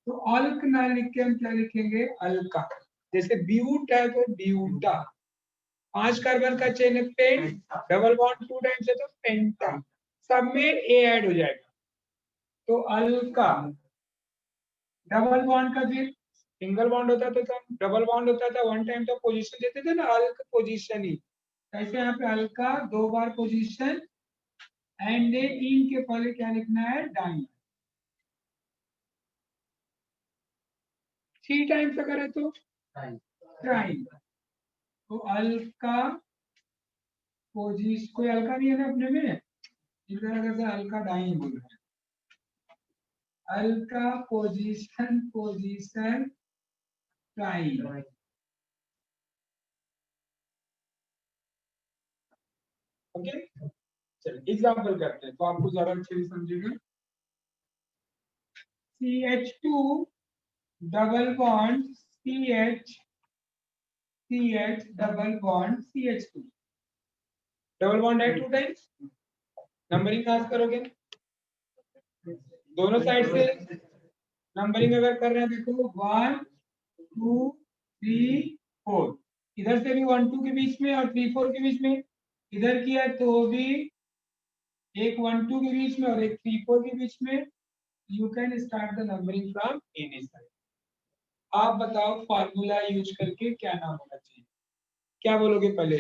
तो अल्क ना लिख के हम क्या लिखेंगे, अल्का। जैसे ब्यूट है तो ब्यूटा। 5 कार्बन का चेन है pent, double bond two times है तो पेंटा। सब में ए ऐड हो जाएगा तो अल्का। डबल बॉन्ड का फिर सिंगल बॉन्ड होता था, तो डबल बॉन्ड होता था वन टाइम तो पोजीशन देते थे ना, अल्क पोजीशन ही। ऐसे यहाँ पे अल्का दो बार पोजीशन एंड इन के पहले क्या लिखना है, डाइन। थ्री टाइम्स अगर है तो ट्राइन। तो अल्का पोजीशन, कोई अल्का नहीं है ना अपने में, इस तरह से अल्का डाइन बोल रहे हैं। Alka position position ट्राइन। ओके, चलिए एग्जांपल करते हैं तो आपको ज्यादा अच्छे से समझेगा। CH2 double bond CH double bond CH2 double bond है टू टाइम्स। नंबरिंग कहाँ से करोगे, दोनों साइड से नंबरिंग अगर कर रहे हैं देखो 1 2 3 4, इधर से भी 1 2 के बीच में और 3 4 के बीच में, इधर किया तो भी एक 1 2 के बीच में और एक 3 4 के बीच में। You can start the numbering from any side. आप बताओ फार्मूला यूज करके क्या नाम होना चाहिए, क्या बोलोगे पहले।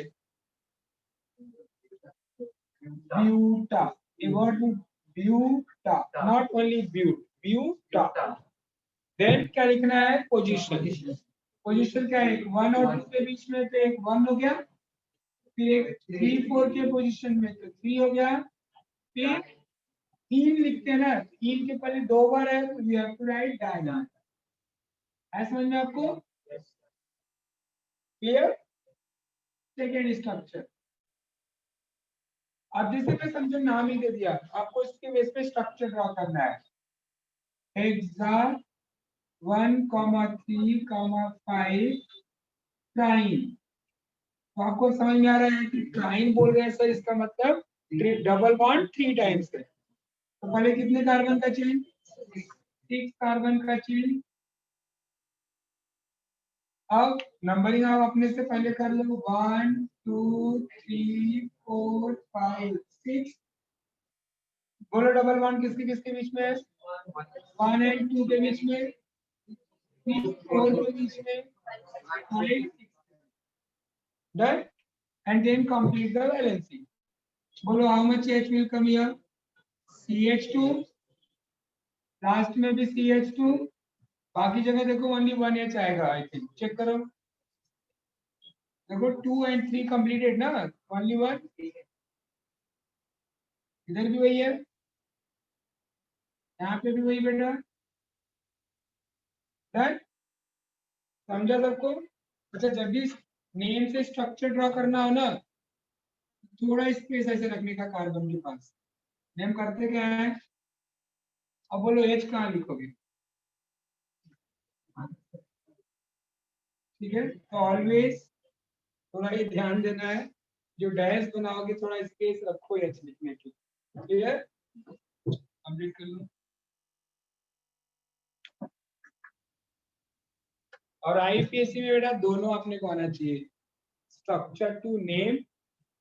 Buta, a word with buta, not only but, buta. Then क्या लिखना है, पोजीशन। पोजीशन क्या है, 1 और 2 के बीच में तो एक 1 हो गया, फिर एक 3 4 के पोजीशन में तो 3 हो गया, फिर 3 लिखते हैं ना, 3 के पहले दो बार है तो we have to write diagonal. है समझ में आपको, क्लियर। सेकेंड स्ट्रक्चर, अब जैसे मैं समझो नाम ही दे दिया, आपको इसके बेस पे स्ट्रक्चर ड्रॉ करना है। हेक्सा 1,3,5 ट्राइन। तो आपको समझ में आ रहा है कि ट्राइन बोल रहे हैं सर, इसका मतलब डबल बॉन्ड 3 टाइम्स है। तो पहले कितने कार्बन का चेन, 6 कार्बन का चेन। अब नंबरिंग आप अपने से पहले कर लो, 1 2 3 4 5 6 बोलो डबल बॉन्ड किसके किसके बीच में है? 1 एंड 2 के बीच में, 3 4 के बीच में, 5 done, and then complete the valency. बोलो how much H will come here? CH2, last में भी CH2, बाकी जगह देखो ओनली 1H आएगा आई थिंक, चेक करो। देखो 2 and 3 completed ना, ओनली 1, इधर भी वही है, यहाँ पे भी वही बेटा, डन, समझा सबको? अच्छा जब भी नेम से स्ट्रक्चर ड्रॉ करना हो ना, थोड़ा स्पेस ऐसे रखने का कार्बन के पास। नेम करते क्या है? अब बोलो एच कहाँ लिखोगे? ठीक है, तो ऑलवेज थोड़ा ये ध्यान देना है, जो डैश बनाओगे थोड़ा स्पेस रखो एच लिखने की। क्लियर? कंप्लीट कर लो। और आईपीएससी में बेटा दोनों अपने को आना चाहिए, स्ट्रक्चर टू नेम,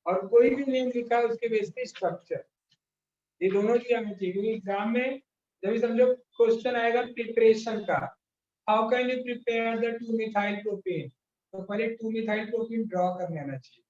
और कोई भी नेम लिखा है उसके बेस पे स्ट्रक्चर, ये दोनों चीज आनी चाहिए। क्योंकि एग्जाम में जब समझो क्वेश्चन आएगा प्रिपरेशन का, how can you prepare the 2 methyl propane, तो पहले 2 मिथाइल प्रोपेन ड्रॉ करने आना चाहिए।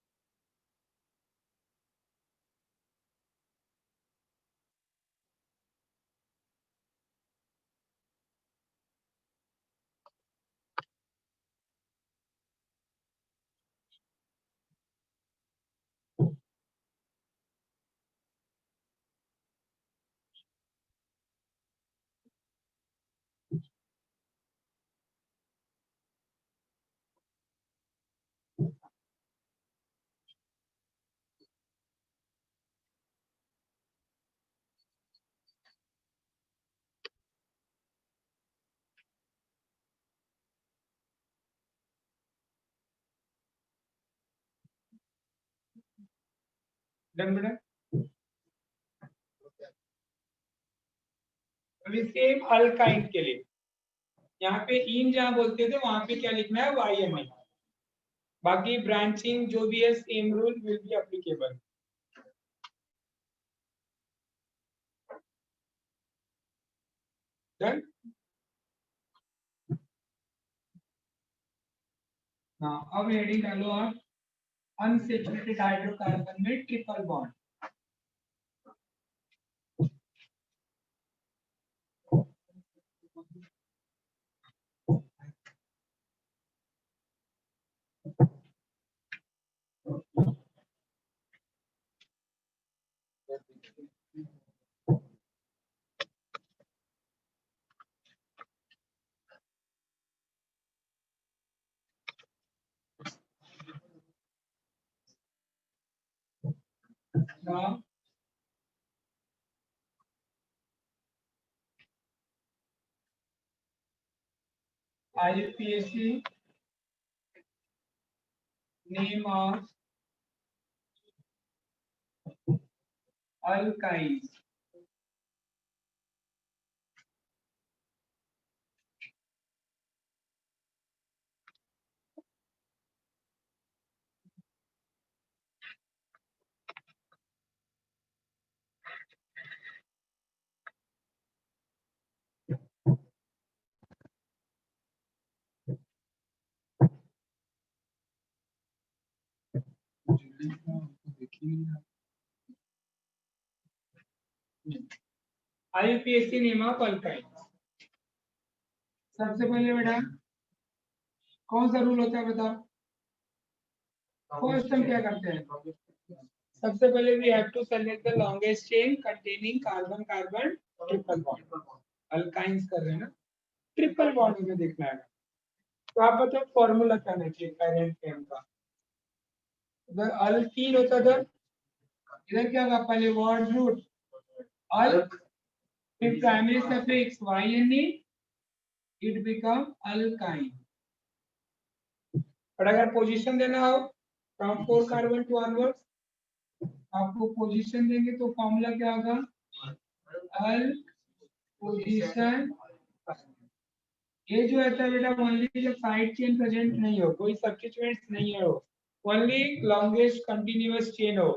डन बेटा? अभी सेम अल्काइन के लिए यहाँ पे इन जहाँ बोलते थे वहां पे क्या लिखना है? YMI। बाकी ब्रांचिंग जो भी है same rule will be applicable. Done? हाँ अब हेडिंग डालो आप, अनसैचुरेटेड हाइड्रोकार्बन में triple bond. Now IUPAC name of alkynes. IUPAC name of alkynes। सबसे पहले बेटा कौन सा रूल होता है बताओ? फर्स्ट हम क्या करते हैं? सबसे पहले we have to select the longest chain containing carbon carbon triple bond. Alkynes कर रहे हैं ना, ट्रिपल बॉन्ड में देखना है। तो आप बताओ फॉर्मूला क्या होना चाहिए पैरेंट नेम का? उधर अल्कीन होता था, इधर क्या होगा? पहले वर्ड रूट अल, फिर primary suffix YNE, it become alkyne. और अगर पोजीशन देना हो फ्रॉम 4 कार्बन टू ऑनवर्ड्स, आपको पोजीशन देंगे तो फॉर्मूला क्या होगा? अल पोजीशन। ये जो रहता है बेटा ओनली जब साइड चेन प्रेजेंट नहीं हो, कोई सब्स्टिट्यूएंट्स नहीं हो, ओनली लॉन्गेस्ट कंटीन्यूअस चेन हो,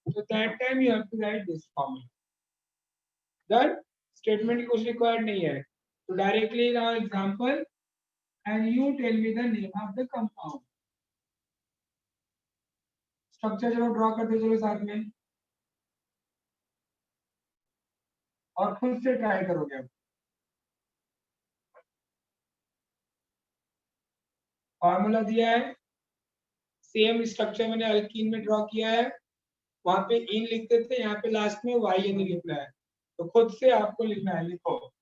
तो that time you have to write this formula. Done, statement की कुछ रिक्वायर्ड नहीं है, तो directly now example and you tell me the name of the compound. Structure चलो ड्रॉ करते चलो साथ में, और खुद से ट्राई करोगे। अब फॉर्मूला दिया है, सेम स्ट्रक्चर मैंने अल्कीन में ड्रॉ किया है, वहां पे इन लिखते थे, यहाँ पे लास्ट में वाई एन लिखना है, तो खुद से आपको लिखना है, लिखो।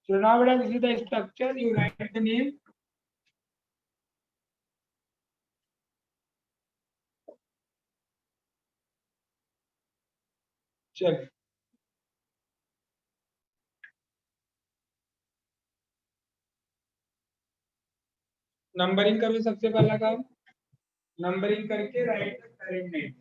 So now this is the structure, you write the name. चल नंबरिंग करो, सबसे पहला काम नंबरिंग करके write correct name.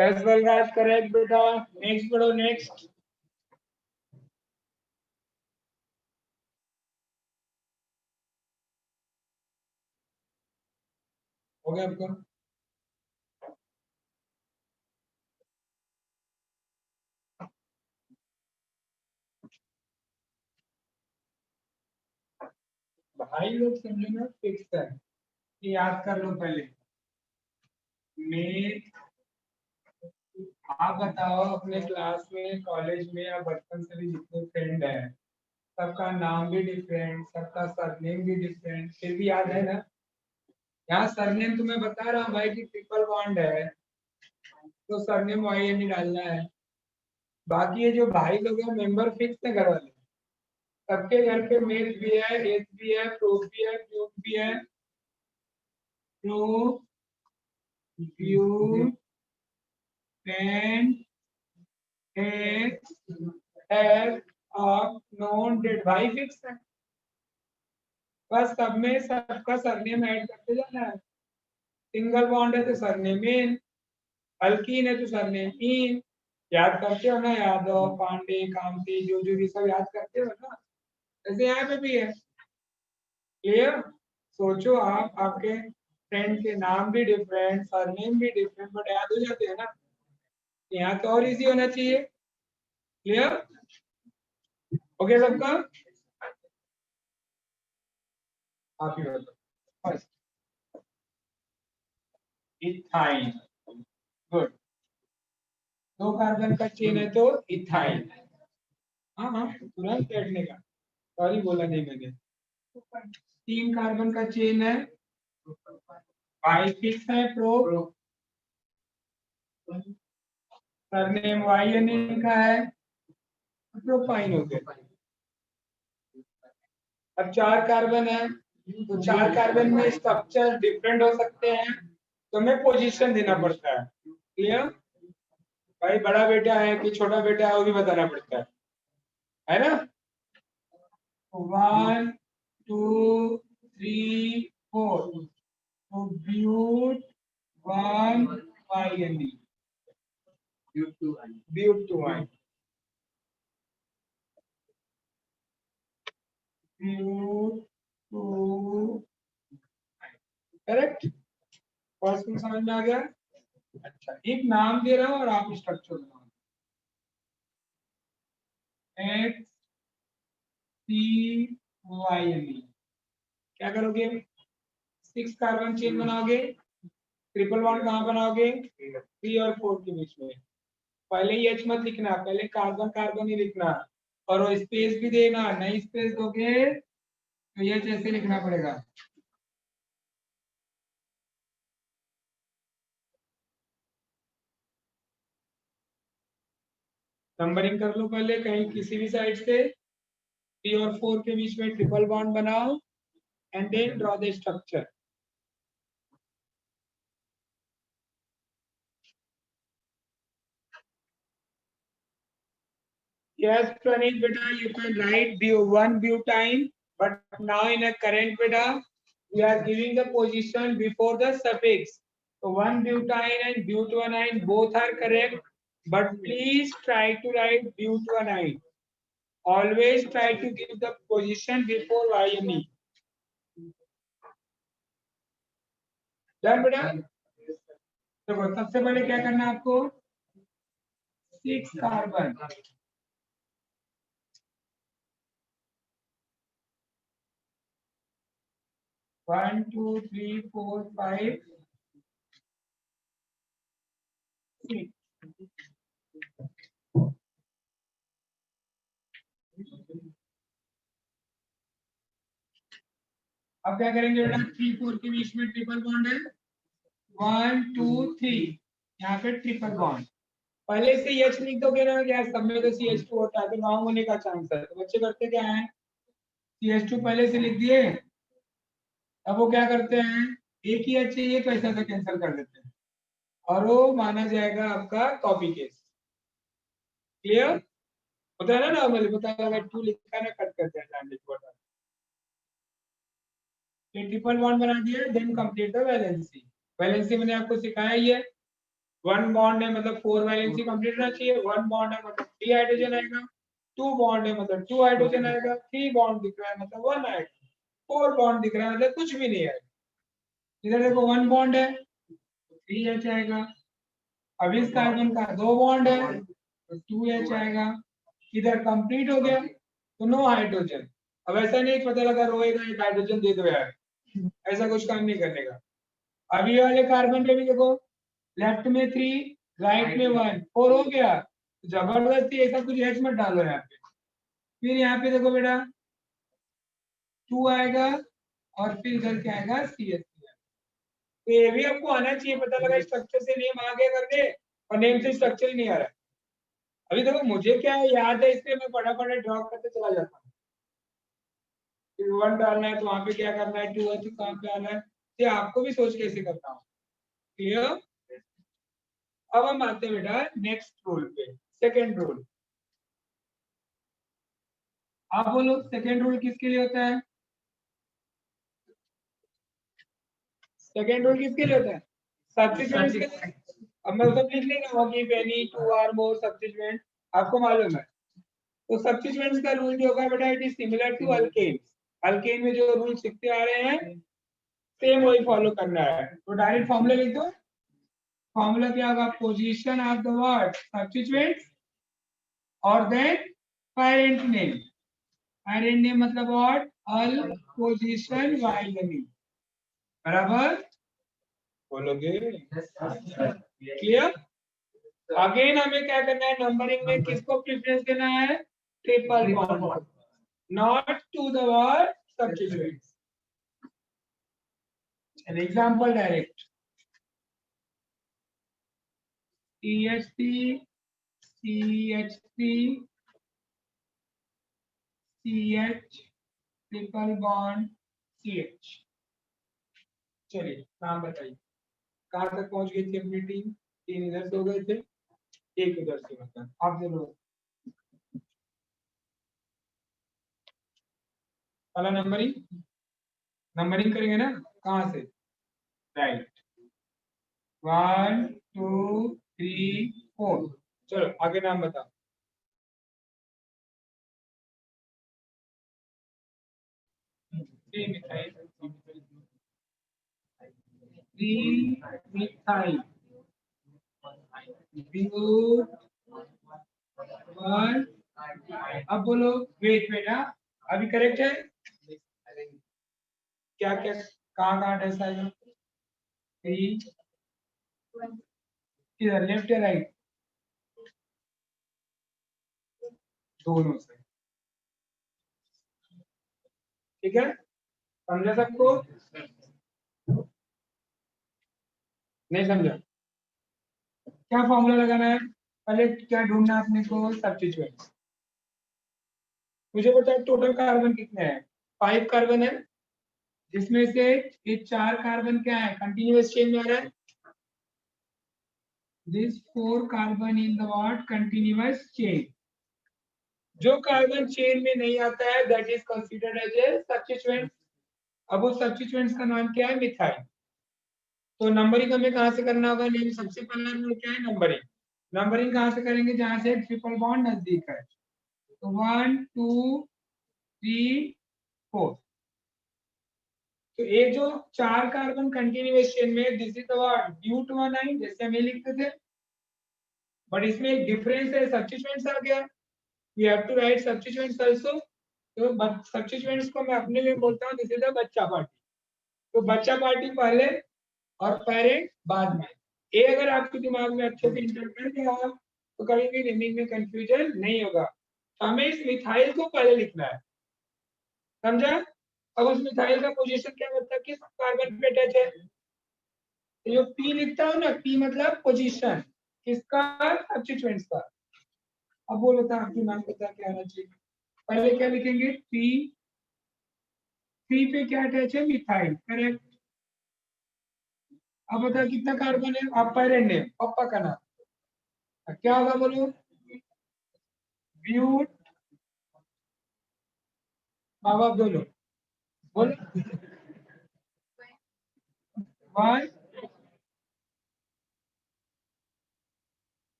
As well as correct बेटा, नेक्स्ट पढ़ो, नेक्स्ट। हो गया आपका? भाई लोग समझो ना, फिक्स है, याद कर लो पहले। मैं, आप बताओ अपने क्लास में, कॉलेज में या बचपन से भी जितने फ्रेंड है, सबका नाम भी डिफरेंट, सबका सरनेम भी डिफरेंट, फिर भी याद है ना? यहाँ सरनेम तुम्हें बता रहा हूँ भाई कि ट्रिपल बॉन्ड है, तो सरनेम वाई एन ही डालना है। बाकी ये जो भाई लोग हैं, मेंबर फिक्स है घर वाले, सबके घर पे मेल भी है, एज भी है, प्रूफ भी है, प्रूफ भी है, proof view pen has of known date, भाई फिक्स है। बस सब में सबका सरनेम ऐड करते जाना है। सिंगल बॉन्ड है तो सरनेम इन, अल्कीन है तो सरनेम इन। याद करते हो ना, यादव, पांडे, कामती, जो भी सब याद करते हो ना, ऐसे यहाँ पे भी है। क्लियर? सोचो आप, आपके फ्रेंड के नाम भी डिफरेंट, सरनेम भी डिफरेंट, बट याद हो जाते हैं ना। यहाँ तो और इजी होना चाहिए। क्लियर? ओके सबका? आप ही बताओ। First ethyne, good. दो कार्बन का चेन है तो इथाइन। हाँ हाँ, तुरंत बैठने का, सॉरी बोला नहीं मैंने। तीन कार्बन का चेन है, वाई फिक्स है, प्रो सरनेम वाई एन का है, प्रोपाइन हो गया। अब चार कार्बन है, तो चार कार्बन में स्ट्रक्चर डिफरेंट हो सकते हैं, तो हमें पोजीशन देना पड़ता है। क्लियर? भाई बड़ा बेटा है कि छोटा बेटा है वो भी बताना पड़ता है ना? 1 2 3 4, तो but 1 Y N D, but 2 Y, but 2, correct? First में समझ में आ गया? अच्छा, एक नाम दे रहा हूं और आप स्ट्रक्चर बनाओ। एक्स सी वाई एन ई, क्या करोगे? 6 कार्बन चेन बनाओगे, ट्रिपल बॉन्ड कहाँ बनाओगे? 3 और 4 के बीच में। पहले ही एच मत लिखना, पहले कार्बन कार्बन ही लिखना, और वो स्पेस भी देना, नहीं स्पेस दोगे तो ये ऐसे लिखना पड़ेगा। नंबरिंग कर लो पहले, कहीं किसी भी साइड से 3 और 4 के बीच में ट्रिपल बॉन्ड बनाओ, and then draw the structure. Yes, Praneet, beta, you can write one butane, but now in a current beta, we are giving the position before the suffix. So one butane and butanine both are correct, but please try to write butanine. Always try to give the position before YME. Done बेटा? देखो सबसे पहले क्या करना है आपको? 6 carbon 1 2 3 4 5 6 अब क्या करेंगे बेटा? 3 4 के बीच में ट्रिपल बॉन्ड है 1 2 3 यहाँ पे ट्रिपल बॉन्ड पहले से H लिख दोगे ना क्या सब में तो CH2 होता है तो रॉन्ग होने का चांस है तो बच्चे करते क्या है CH2 पहले से लिख दिए अब वो क्या करते हैं एक ही H चाहिए तो ऐसा कैंसिल कर देते हैं और वो माना जाएगा आपका कॉपी केस क्लियर होता है ना नॉर्मली पता लगा 2 लिखा ना कट करते हैं ट्रिपल बॉन्ड बना दिया then complete the valency valency मैंने आपको सिखाया ही है 1 बॉन्ड है मतलब 4 वैलेंसी कंप्लीट होना चाहिए 1 बॉन्ड है मतलब 3 हाइड्रोजन आएगा 2 बॉन्ड है मतलब 2 हाइड्रोजन आएगा 3 बॉन्ड दिख रहा है मतलब 1 आएगा 4 बॉन्ड दिख रहा है मतलब कुछ भी नहीं आएगा इधर देखो 1 बॉन्ड है 3H आएगा अब इस कार्बन का 2 बॉन्ड है तो 2H आएगा इधर कंप्लीट हो गया तो नो हाइड्रोजन अब ऐसा नहीं पता लगा रोएगा एक हाइड्रोजन दे दो यार ऐसा कुछ काम नहीं करने का अभी वाले कार्बन पे भी देखो लेफ्ट में 3 राइट में 1 4 हो गया जबरदस्ती ऐसा कुछ एच मत डालो यहाँ पे फिर यहाँ पे देखो बेटा 2 आएगा और फिर इधर क्या आएगा CH तो ये भी आपको आना चाहिए पता लगा स्ट्रक्चर से नेम आ गया करके और नेम से स्ट्रक्चर ही नहीं आ रहा है अभी देखो मुझे क्या है याद है इसलिए मैं फटाफट ड्रॉ करते चला जाता हूँ फिर 1 डालना है तो वहां पे क्या करना है 2 है तो कहाँ पे आना है ये आपको भी सोच कैसे करता हूँ क्लियर अब हम आते हैं बेटा नेक्स्ट रूल पे सेकेंड रूल आप बोलो सेकेंड रूल किसके लिए होता है सेकेंड रूल किसके लिए होता है सब्स्टिट्यूएंट्स के लिए अब मैं सब लिख लेंगे गिव एनी 2 और मोर सब्स्टिट्यूएंट आपको मालूम है तो सब्स्टिट्यूएंट्स का रूल जो होगा बेटा it is similar to alkane alkane में जो रूल सीखते आ रहे हैं सेम वही फॉलो करना है तो डायरेक्ट फॉर्मूला लिख दो फॉर्मूला क्या होगा position of the word substituents और then parent name parent name मतलब व्हाट अल पोजीशन वाइलनी बराबर बोलोगे क्लियर अगेन हमें क्या करना है नंबरिंग में किसको प्रेफरेंस देना है triple bond not to the word substituents an example direct CH3 CH3 CH triple bond CH चलिए नाम बताइए कहाँ तक पहुंच गई थी अपनी टीम 3 इधर से हो गए थे 1 उधर से मतलब आप दोनों वाला नंबरिंग करेंगे ना कहाँ से राइट 1 2 3 4 चलो आगे नाम बताओ मिथाइल मिथाइल अब बोलो वेट बेटा अभी करेक्ट है क्या क्या कहाँ कहाँ ऐसा है किधर लेफ्ट या राइट दोनों से ठीक है समझा सबको नहीं समझा क्या फॉर्मूला लगाना है पहले क्या ढूंढना है अपने को सब्स्टिट्यूएंट मुझे पता है टोटल कार्बन कितने हैं 5 कार्बन है जिसमें से ये 4 कार्बन क्या है कंटिन्यूअस चेन में आ रहा है this 4 carbon in the what continuous chain जो कार्बन चेन में नहीं आता है that is considered as a substituent. अब उस सब्स्टिट्यूएंट्स का नाम क्या है? मिथाइल। तो नंबरिंग हमें कहाँ से करना होगा? नेम सबसे पहला रूल क्या है? नंबरिंग। नंबरिंग कहाँ से करेंगे? जहां से ट्रिपल बॉन्ड नजदीक है। तो 1 2 3 4। तो ये जो 4 कार्बन कंटिन्यूअस चेन में दिस इज द ब्यूटानाइन जैसे हम ये लिखते थे, बट इसमें एक डिफरेंस है, सब्स्टिट्यूएंट्स आ गया। We have to write substituents also. तो सब्स्टिट्यूएंट्स को मैं अपने में बोलता हूँ दिस इज द बच्चा पार्टी। तो बच्चा पार्टी पहले और पेरेंट बाद में। ये अगर आपके दिमाग में अच्छे से इंटर कर गया तो कभी भी नेमिंग में कंफ्यूजन नहीं होगा। तो हमें इस मिथाइल को पहले लिखना है, समझा? अब उस मिथाइल का पोजीशन क्या मतलब किस कार्बन पे अटैच है? तो जो पी लिखता हूँ ना, पी मतलब पोजीशन किसका? सब्स्टिट्यूएंट्स का। अब वो बता, आपके नाम पता क्या आना चाहिए? पहले क्या लिखेंगे? पी। पी पे क्या अटैच है? Methyl, correct. अब बता कितना कार्बन है? आप पेरेंट नेम, पापा का नाम क्या होगा बोलो? ब्यूट। माँ बाप बोलो, बोलो। वन।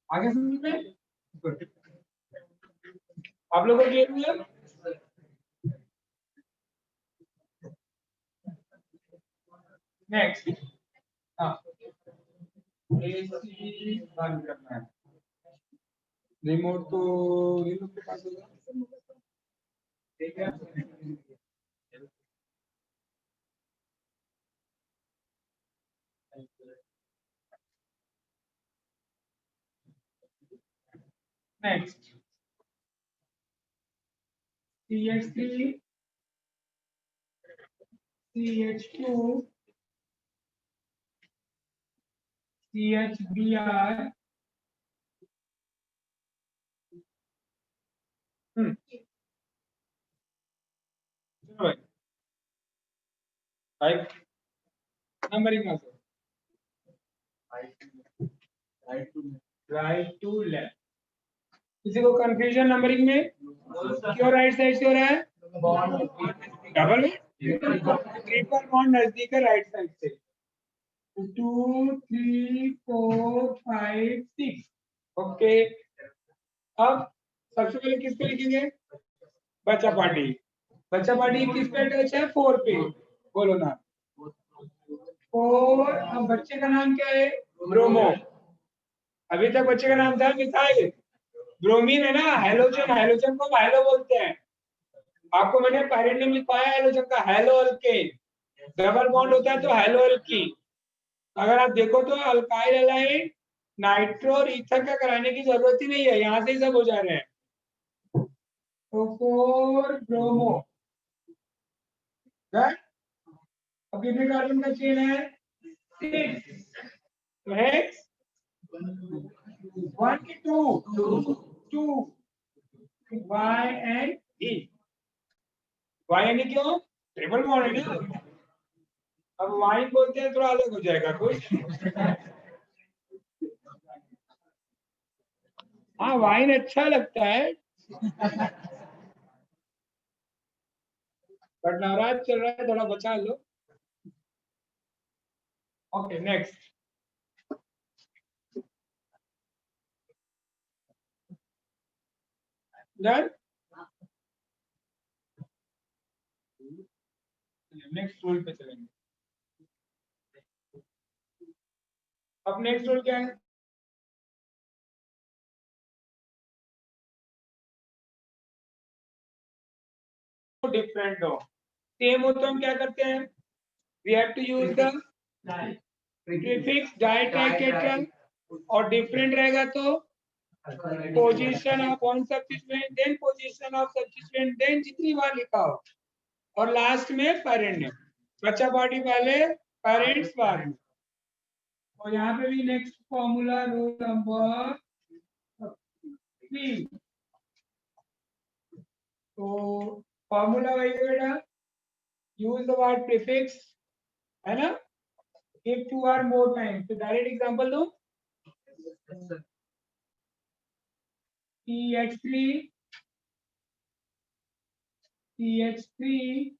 आगे समझ में? Good. आप लोगों को क्लियर हुआ? नेक्स्ट। हाँ, एसी बंद करना है। रिमोट तो ये लोग के पास होगा, ठीक है। Next, CH3 CH2 CHBr। Right. Numbering answer right to left. किसी को कंफ्यूजन नंबरिंग में? क्यों राइट साइड से हो रहा है? डबल में ट्रिपल बॉन्ड नजदीक है राइट साइड से। 2 3 4 5 6। ओके। अब सबसे पहले किस पे लिखेंगे? बच्चा पार्टी। बच्चा पार्टी किस पे अटैच है? 4 पे। बोलो ना। 4। अब बच्चे का नाम क्या है? ब्रोमो। अभी तक बच्चे का नाम था मिथाइल। ब्रोमीन है ना, हेलोजन। हेलोजन को हेलो बोलते हैं। आपको मैंने पेरेंट नेम लिखवाया हेलोजन का, हेलो अल्केन। डबल बॉन्ड होता है तो हेलो अल्कीन। अगर आप देखो तो अल्काइल एलाइड नाइट्रो और ईथर का कराने की जरूरत ही नहीं है, यहाँ से ही सब हो जा रहे हैं। तो 4 ब्रोमो। अब कितने कार्बन का चेन है? 6। तो हेक्स 1 की 2 वाई एंड ई। वाई यानी क्यों? ट्रिपल बॉन्ड है ना। अब वाइन बोलते हैं थोड़ा अलग हो जाएगा कुछ। हाँ, वाइन अच्छा लगता है, बट नवराज चल रहा है, थोड़ा बचा लो। Okay, next. Done. Next rule पे चलेंगे। अब नेक्स्ट रूल क्या है? डिफरेंट हो, सेम हो तो हम क्या करते हैं? We have to use the prefix di tri tetra. और डिफरेंट रहेगा तो position of one substituent then position of substituent then जितनी बार लिखा हो, और लास्ट में पेरेंट नेम। बच्चा बॉडी पहले, पेरेंट्स बाद में। और यहाँ पे भी नेक्स्ट फॉर्मूला रूल नंबर 3। तो फॉर्मूला वही है बेटा, यूज द वर्ड प्रीफिक्स, है ना? if 2 or more times, तो डायरेक्ट एग्जांपल दो। CH3 CH3,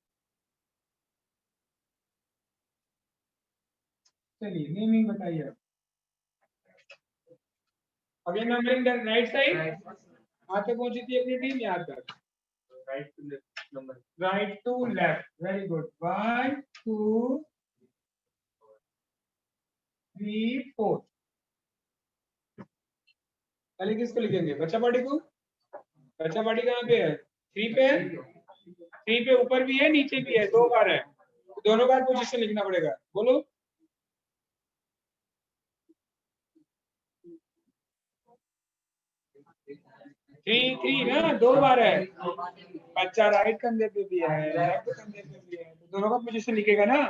चलिए नेमिंग बताइए। अगेन नंबरिंग राइट साइड, यहाँ तक पहुंची थी अपनी टीम, यहाँ तक right to left number, right to left, very good. 1 2 3 4। पहले किसको लिखेंगे? बच्चा पार्टी को। बच्चा पार्टी कहाँ पे है? 3 पे है। 3 पे ऊपर भी है नीचे भी है, 2 बार है, दोनों बार पोजीशन लिखना पड़ेगा। बोलो। 3 ना 2 बार है। बच्चा राइट कंधे पे भी है, लेफ्ट कंधे पे भी है, तो दोनों का पोजीशन लिखेगा ना।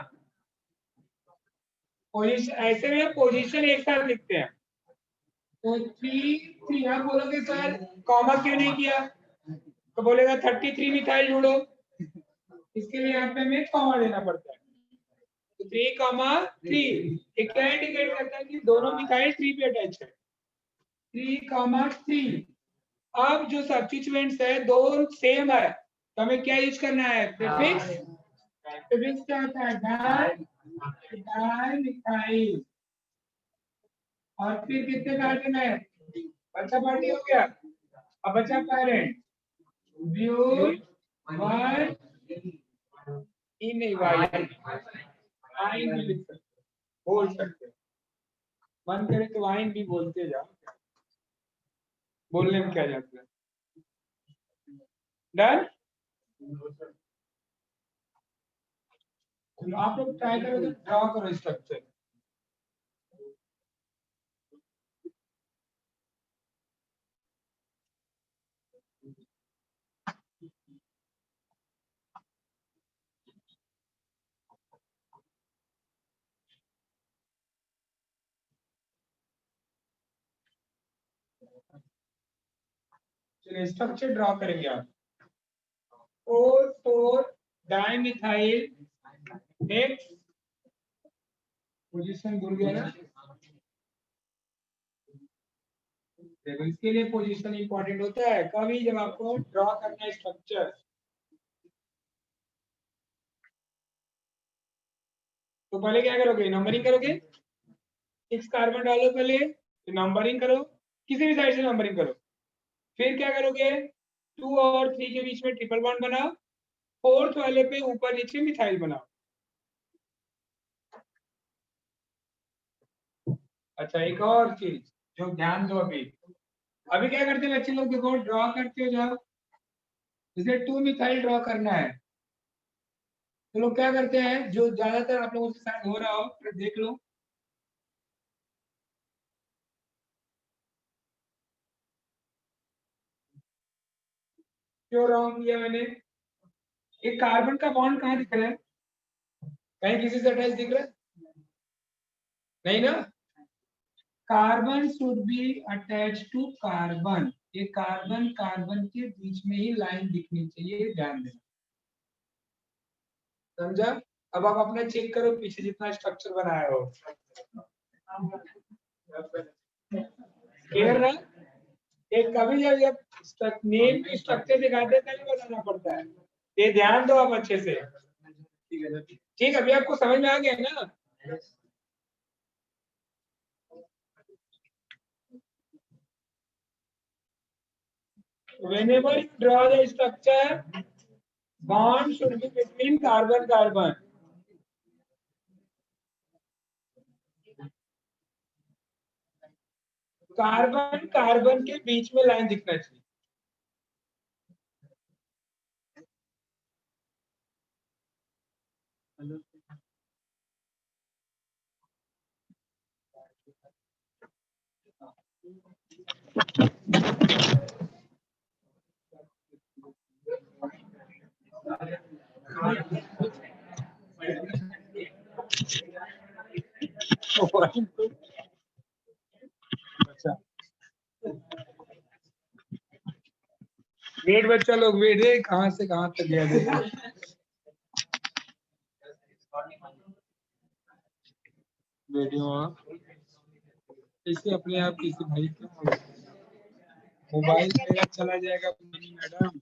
पोजीशन ऐसे में पोजीशन एक साथ लिखते हैं। तो 3 आप बोलोगे सर कॉमा क्यों नहीं किया, तो बोलेगा 33 मिथाइल जोड़ो, इसके लिए यहाँ पे हमें कॉमा देना पड़ता है। तो 3, ये क्या इंडिकेट करता है कि दोनों मिथाइल 3 पे अटैच है। 3, 3। अब जो सब्स्टिट्यूएंट्स है दो सेम है, तो हमें क्या यूज करना है? प्रीफिक्स। प्रीफिक्स क्या होता है? Di methyl. और फिर कितने कार्बन है? बच्चा पार्टी हो गया। अब बच्चा parent, but 1 in yne, yne भी लिख सकते, बोल सकते, मन करे तो वाइन भी बोलते जाओ, बोलने में क्या जाता है। डन। आप लोग ट्राई करो, तो ड्रॉ करो स्ट्रक्चर। चलिए स्ट्रक्चर ड्रॉ करेंगे आप। 4 डाइमिथाइल एक्स, पोजीशन भूल गया ना, देखो इसके लिए पोजीशन इंपॉर्टेंट होता है कभी जब आपको ड्रॉ करना है स्ट्रक्चर। तो पहले क्या करोगे? नंबरिंग करोगे। 6 कार्बन डालो पहले, तो नंबरिंग करो, किसी भी साइड से नंबरिंग करो। फिर क्या करोगे? 2 और 3 के बीच में ट्रिपल बॉन्ड बनाओ, 4th वाले पे ऊपर नीचे मिथाइल बनाओ। अच्छा एक और चीज जो ध्यान दो, अभी अभी क्या करते हैं बच्चे लोग? देखो ड्रॉ करते हो जब, जैसे 2 मिथाइल ड्रॉ करना है, तो लोग क्या करते हैं, जो ज्यादातर आप लोगों के साथ हो रहा हो फिर देख लो, क्यों रॉन्ग किया मैंने? एक कार्बन का बॉन्ड कहाँ दिख रहा है? कहीं किसी से अटैच दिख रहा है? नहीं ना। Carbon should be attach to carbon, ये कार्बन कार्बन के बीच में ही लाइन दिखनी चाहिए, ध्यान देना। समझा? अब आप अपना चेक करो पीछे जितना स्ट्रक्चर बनाया हो, क्लियर ना? एक कभी जब नेम की स्ट्रक्चर दिखाते हैं तभी बताना पड़ता है, ये ध्यान दो आप अच्छे से। ठीक है, अभी आपको समझ में आ गया ना? whenever you draw the structure, bond should be between carbon carbon. Carbon carbon के बीच में लाइन दिखना चाहिए। वेट बच्चा लोग, वेट है, कहां से कहां तक गया देखो। वीडियो इसे अपने आप किसी भाई का मोबाइल मेरा चला जाएगा मैडम।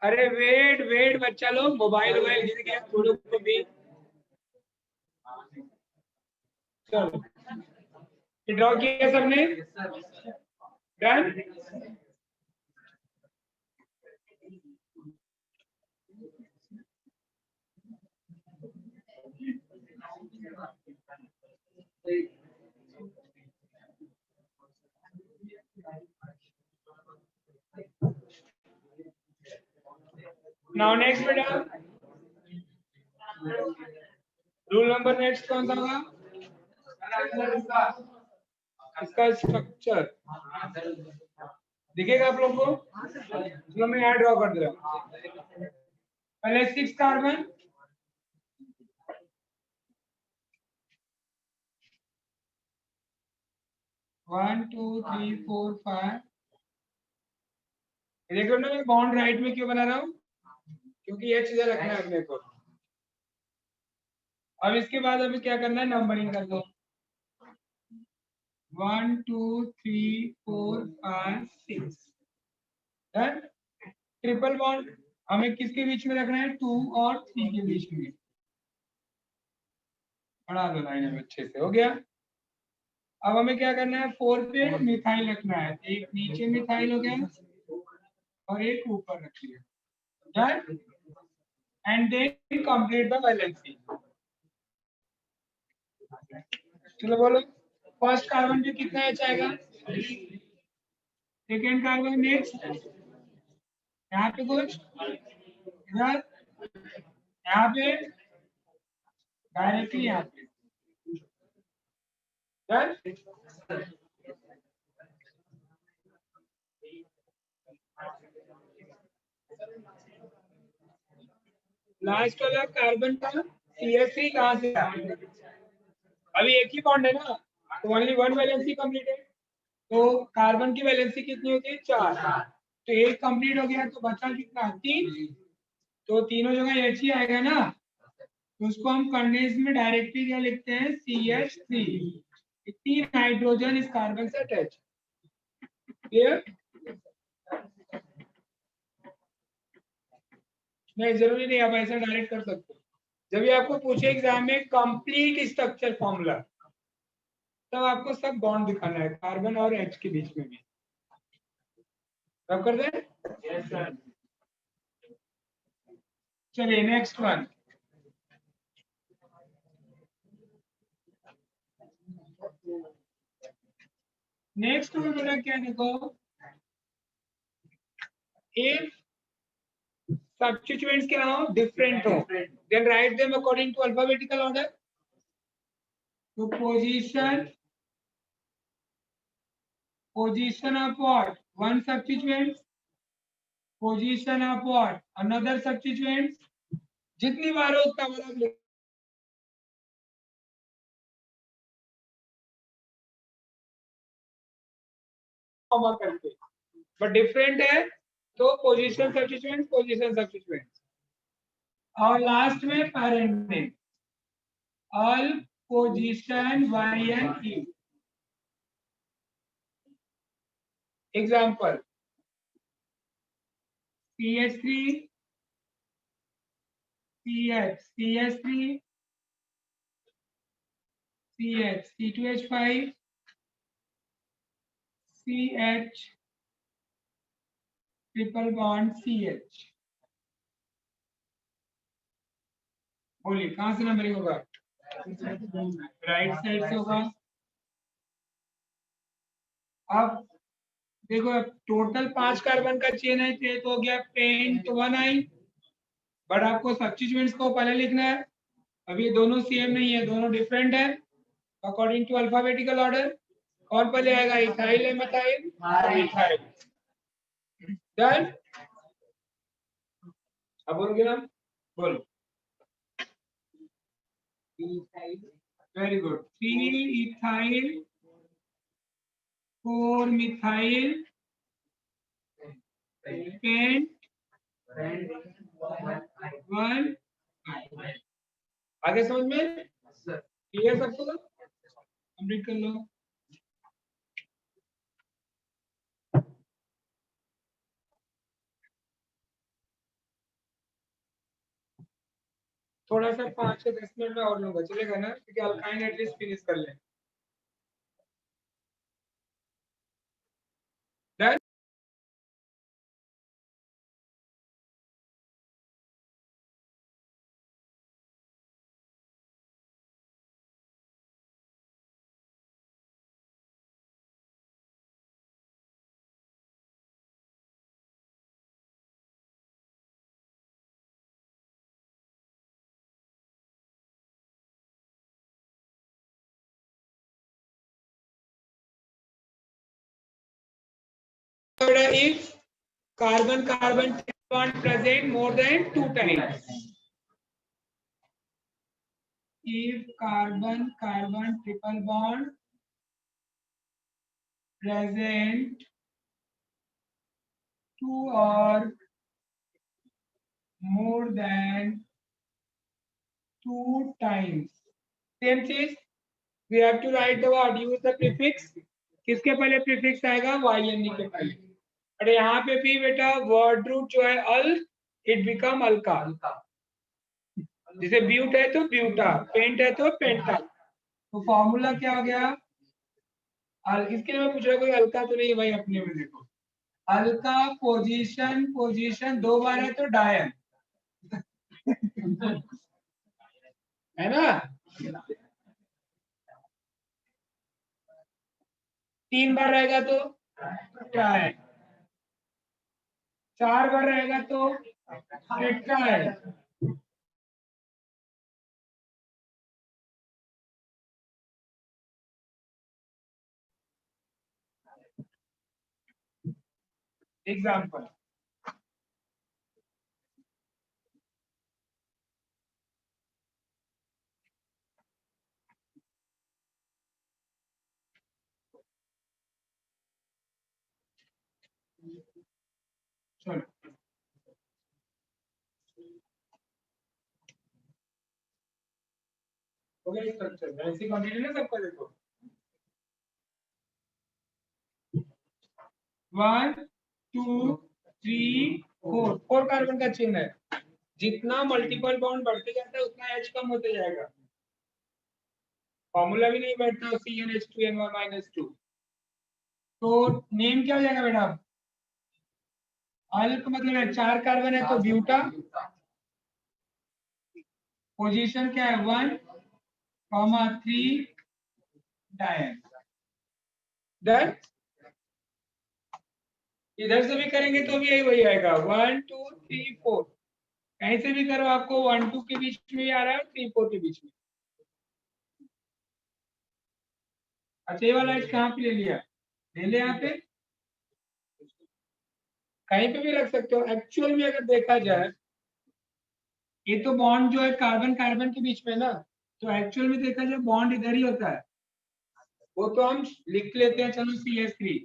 अरे वेट वेट बच्चा लोग, मोबाइल वोबाइल गिर गया तुम लोग को भी। चलो ड्रॉ किया सबने, डन। नाउ नेक्स्ट बेटा, रूल नंबर नेक्स्ट कौन सा होगा? इसका स्ट्रक्चर दिखेगा आप लोग को? चलो मैं यहाँ ड्रॉ कर दे रहा हूँ। पहले 6 कार्बन, 1 2 3 4 5। देख लो ना, मैं बॉन्ड राइट में क्यों बना रहा हूँ? क्योंकि ये चीजें रखना है अपने को। अब इसके बाद अभी क्या करना है, नंबरिंग कर दो। 1 2 3 4 5 6। डन। ट्रिपल बॉन्ड हमें किसके बीच में रखना है? 2 और 3 के बीच में। बढ़ा दो लाइन में, अच्छे से हो गया। अब हमें क्या करना है, 4 पे मिथाइल रखना है। एक नीचे मिथाइल हो गया और एक ऊपर रख लिया। Done. And then complete the valency. चलो बोलो, फर्स्ट कार्बन पे कितना एच आएगा? सेकेंड कार्बन नेक्स्ट, यहाँ पे कुछ, इधर, यहाँ पे, डायरेक्टली यहाँ पे। डन। लास्ट वाला कार्बन का CH3 कहाँ से आया? अभी एक ही बॉन्ड है ना, तो ओनली वन वैलेंसी कंप्लीट है। तो कार्बन की वैलेंसी कितनी होती है? 4। तो एक कंप्लीट हो गया, तो बचा कितना? 3। तो तीनों जगह एच ही आएगा ना, तो उसको हम कंडेंस में डायरेक्टली क्या लिखते हैं? CH3। 3 हाइड्रोजन इस कार्बन से अटैच। क्लियर? नहीं जरूरी नहीं, आप ऐसा डायरेक्ट कर सकते हो। जब ये आपको पूछे एग्जाम में कंप्लीट स्ट्रक्चर फॉर्मूला, तब आपको सब बॉन्ड दिखाना है कार्बन और एच के बीच में भी। तब कर दे। Yes sir. चलिए नेक्स्ट वन। नेक्स्ट में मेरा क्या देखो, if substituents क्या हो? different हो, then write them according to alphabetical order. तो position of what? One substituent, position of what? Another substituent. जितनी बार हो उतना बार आप लिख करके, बट डिफरेंट है तो पोजीशन सब्स्टिट्यूएंट, पोजीशन सब्स्टिट्यूएंट। और लास्ट में parent name, all position Y and E। Example CH3 CH CH3 CH C2H5 CH triple bond CH। बोलिए कहां से नंबरिंग होगा? राइट साइड से होगा। अब देखो, टोटल 5 कार्बन का चेन है, तो हो गया पेंट 1I। बट आपको सब्स्टिट्यूएंट्स को पहले लिखना है। अब ये दोनों सेम नहीं है, दोनों डिफरेंट है। अकॉर्डिंग टू अल्फाबेटिकल ऑर्डर कौन पहले आएगा? इथाइल है मिथाइल? इथाइल। डन। अब बोलोगे ना, बोलो। Very good. 3 ethyl, 4 methyl, pent 1। आगे समझ में क्लियर सबको? कंप्लीट कर लो। थोड़ा सा 5 से 10 मिनट में और लूंगा, चलेगा ना? क्योंकि अल्काइन एटलीस्ट फिनिश कर लें। Done. If carbon-carbon bond present more than 2 times. If carbon-carbon triple bond present 2 or more than 2 times. Same चीज, we have to write the word, use the prefix. किसके पहले prefix आएगा? YNE के पहले। अरे यहाँ पे भी बेटा वर्ड रूट जो है अल, इट बिकम अल्का। जैसे ब्यूट है तो ब्यूटा, पेंट है तो पेंटा। तो फॉर्मूला क्या हो गया? इसके लिए मैं पूछ रहा कोई अल्का तो नहीं भाई अपने में? देखो अल्का पोजीशन, पोजीशन 2 बार है तो डायन है ना? 3 बार रहेगा तो ट्राई, 4 बार रहेगा तो टेट्राई। एग्जाम्पल, चलो हो गया स्ट्रक्चर, ऐसी कंटिन्यू है सबका। देखो 1 2 3 4, 4 कार्बन का चेन है। जितना मल्टीपल बॉन्ड बढ़ते जाता है उतना एच कम होते जाएगा। फॉर्मूला भी नहीं बैठता CnH2n1-2। तो नेम क्या हो जाएगा बेटा? अल्क मतलब है 4 कार्बन है तो ब्यूटा, पोजीशन क्या है 1, 3 डायन। डन। इधर से भी करेंगे तो भी यही वही आएगा 1 2 3 4। कहीं से भी करो आपको 1 2 के बीच में आ रहा है, 3 4 के बीच में। अच्छा ये वाला कहाँ पे ले लिया? ले ले यहाँ पे, कहीं पे भी रख सकते हो। एक्चुअल में अगर देखा जाए ये तो बॉन्ड जो है कार्बन कार्बन के बीच में ना, तो एक्चुअल में देखा जाए बॉन्ड इधर ही होता है। वो तो हम लिख लेते हैं चलो CH3,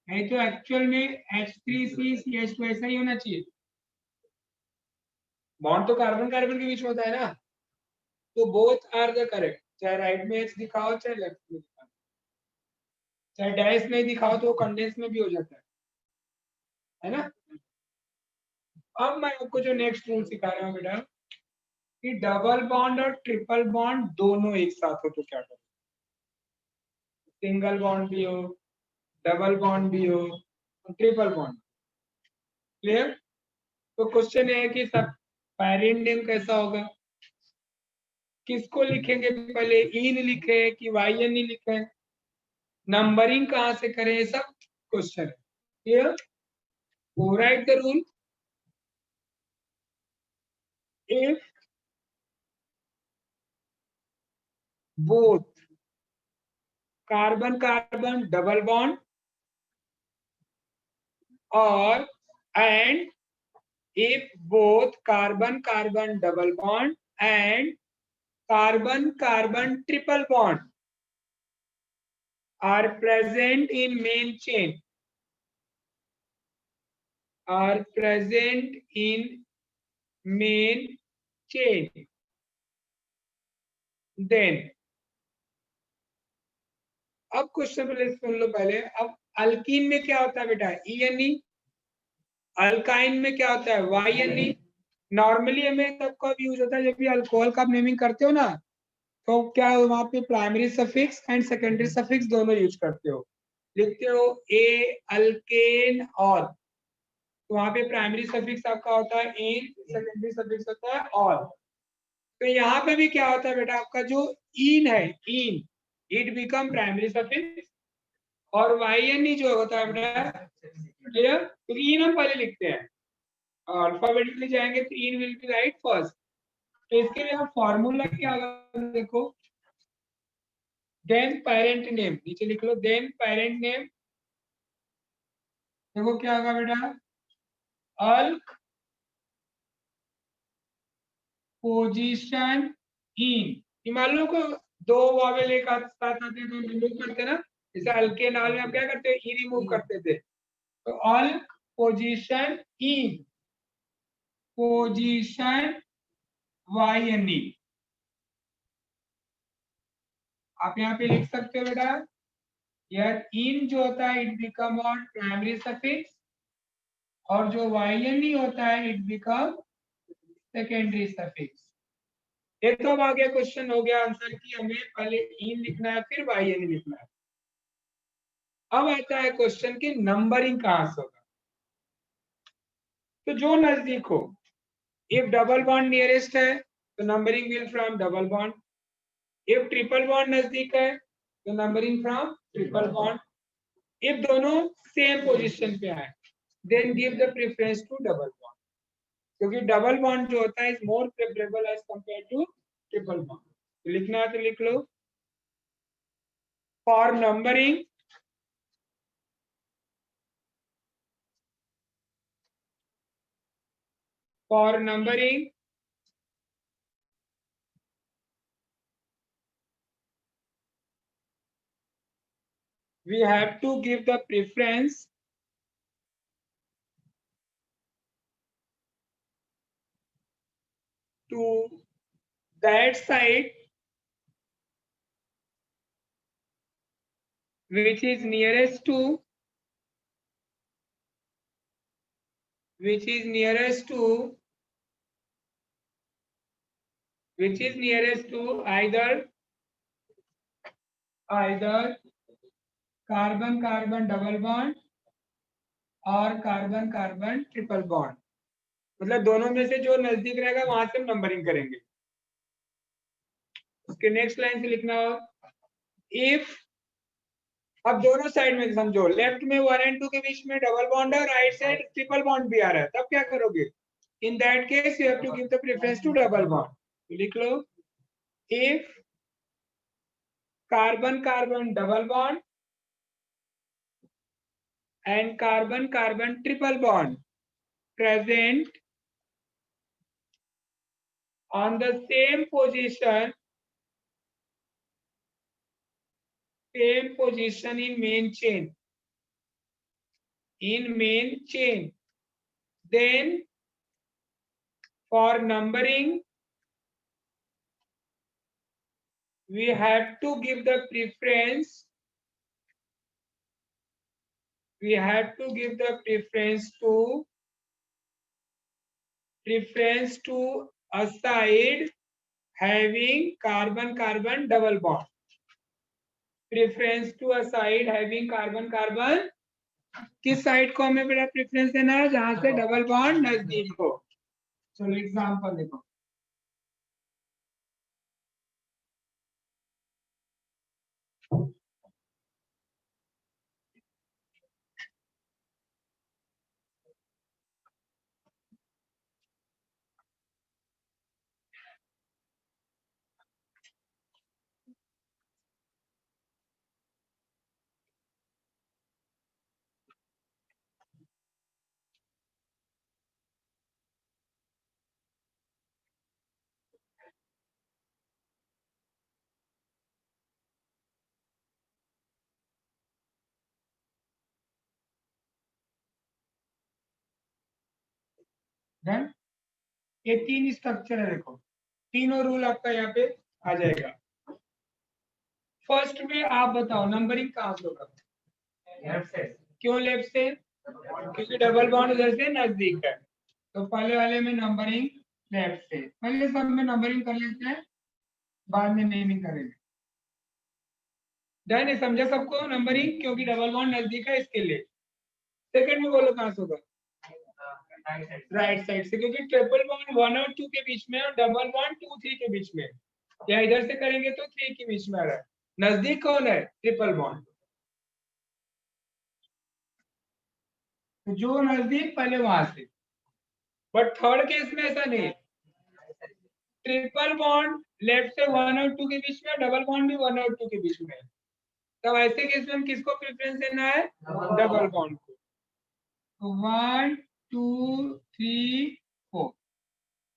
नहीं तो एक्चुअल में H3CCH2 ऐसा ही होना चाहिए। बॉन्ड तो कार्बन कार्बन के बीच में होता है ना, तो बोथ आर द करेक्ट। चाहे राइट में H दिखाओ चाहे लेफ्ट में दिखाओ, चाहे डैश में दिखाओ तो कंडेंस में भी हो जाता है ना? अब मैं आपको जो नेक्स्ट रूल सिखा रहा हूँ बेटा, कि डबल बॉन्ड और ट्रिपल बॉन्ड दोनों एक साथ हो तो क्या करो? सिंगल बॉन्ड भी हो, डबल बॉन्ड भी हो, ट्रिपल बॉन्ड। क्लियर? तो क्वेश्चन ये है कि सब पेरेंट नेम कैसा होगा, किसको लिखेंगे पहले, इन लिखे कि YN लिखे, नंबरिंग कहाँ से करें, ये सब क्वेश्चन है। Clear? Right the rule. If both carbon carbon double bond or and if both carbon carbon double bond and carbon carbon triple bond are present in main chain, are present in main chain, then अब question पहले सुन लो पहले। अब alkyne में क्या होता है बेटा? ENE, alkyne में क्या होता है? YNE, नॉर्मली हमें तब कब यूज होता है जब भी अल्कोहल का नेमिंग करते हो ना, तो क्या वहां पे primary suffix and secondary suffix दोनों यूज करते हो। लिखते हो ए अल्केन और, तो वहां पे प्राइमरी सफिक्स आपका होता है इन, सेकेंडरी सफिक्स होता है और। तो यहाँ पे भी क्या होता है बेटा, आपका जो इन है, इन, इट बिकम प्राइमरी सफिक्स, और वाई एन ई जो होता है बेटा, क्लियर। तो इन हम पहले लिखते हैं, अल्फाबेटिकली जाएंगे तो in will be right first. तो इसके लिए हम फॉर्मूला क्या होगा देखो, देन पेरेंट नेम, नीचे लिख लो देन पेरेंट नेम। देखो क्या होगा बेटा, अल्क पोजीशन इन, मान लो को दो वावेल एक साथ आते हैं तो रिमूव करते हैं ना, जैसे अल्के नाल में हम क्या करते हैं, ई रिमूव करते थे। तो alk position ene, position Y N E, आप यहाँ पे लिख सकते हो बेटा, यार इन जो होता है it become what, primary suffix, और जो वाई एन ई होता है इट बिकम सेकेंडरी सफिक्स। ये तो अब आगे क्वेश्चन हो गया आंसर कि हमें पहले इन लिखना है फिर वाई एन ई लिखना है। अब आता है क्वेश्चन की नंबरिंग कहां से होगा। तो जो नजदीक हो, इफ डबल बॉन्ड नियरेस्ट है तो numbering will from double bond, if triple bond नजदीक है तो numbering from triple bond, if दोनों सेम पोजीशन पे आए then give the preference to double bond, क्योंकि डबल बॉन्ड जो होता है is more preferable as compare to triple bond. तो लिखना है तो लिख लो, for numbering for numbering we have to give the preference to that side which is nearest to, which is nearest to, which is nearest to either carbon carbon double bond और carbon carbon triple bond, मतलब दोनों में से जो नजदीक रहेगा वहां से हम नंबरिंग करेंगे। उसके नेक्स्ट लाइन से लिखना हो, इफ, अब दोनों साइड में समझो, लेफ्ट में 1 और 2 के बीच में डबल बॉन्ड है और राइट साइड ट्रिपल बॉन्ड भी आ रहा है, तब क्या करोगे, in that case you have to give the preference to double bond. लिख लो, if carbon carbon double bond and carbon carbon triple bond present on the same position in main chain, then for numbering we have to give the preference, to a side having carbon carbon double bond, preference to a side having carbon carbon, किस side को हमें बेटा preference देना है, जहां से double bond नजदीक हो। चलो एग्जांपल देखो, डन। ये तीन स्ट्रक्चर है, देखो तीनों रूल आपका यहाँ पे आ जाएगा। फर्स्ट में आप बताओ नंबरिंग कहाँ से होगा, लेफ्ट से। क्यों लेफ्ट से, क्योंकि डबल बॉन्ड उधर से नजदीक है, तो पहले वाले में नंबरिंग लेफ्ट से। पहले सब में नंबरिंग कर लेते हैं, बाद में नेमिंग करेंगे। डन है, समझा सबको नंबरिंग, क्योंकि डबल बॉन्ड नजदीक है इसके लिए। सेकंड में बोलो कहां से होगा? राइट साइड से, क्योंकि ट्रिपल बॉन्ड 1 और 2 के बीच में और डबल बॉन्ड 2 3 के बीच में। या इधर से करेंगे तो 3 के बीच में आ रहा है। नजदीक कौन है? Triple bond. तो जो नजदीक पहले वहां से। बट थर्ड केस में ऐसा नहीं है। ट्रिपल बॉन्ड लेफ्ट से 1 और 2 के बीच में, डबल बॉन्ड भी 1 और 2 के बीच में है। तब ऐसे केस में हम किसको प्रेफरेंस देना है? डबल बॉन्ड को। तो 1 2 3 4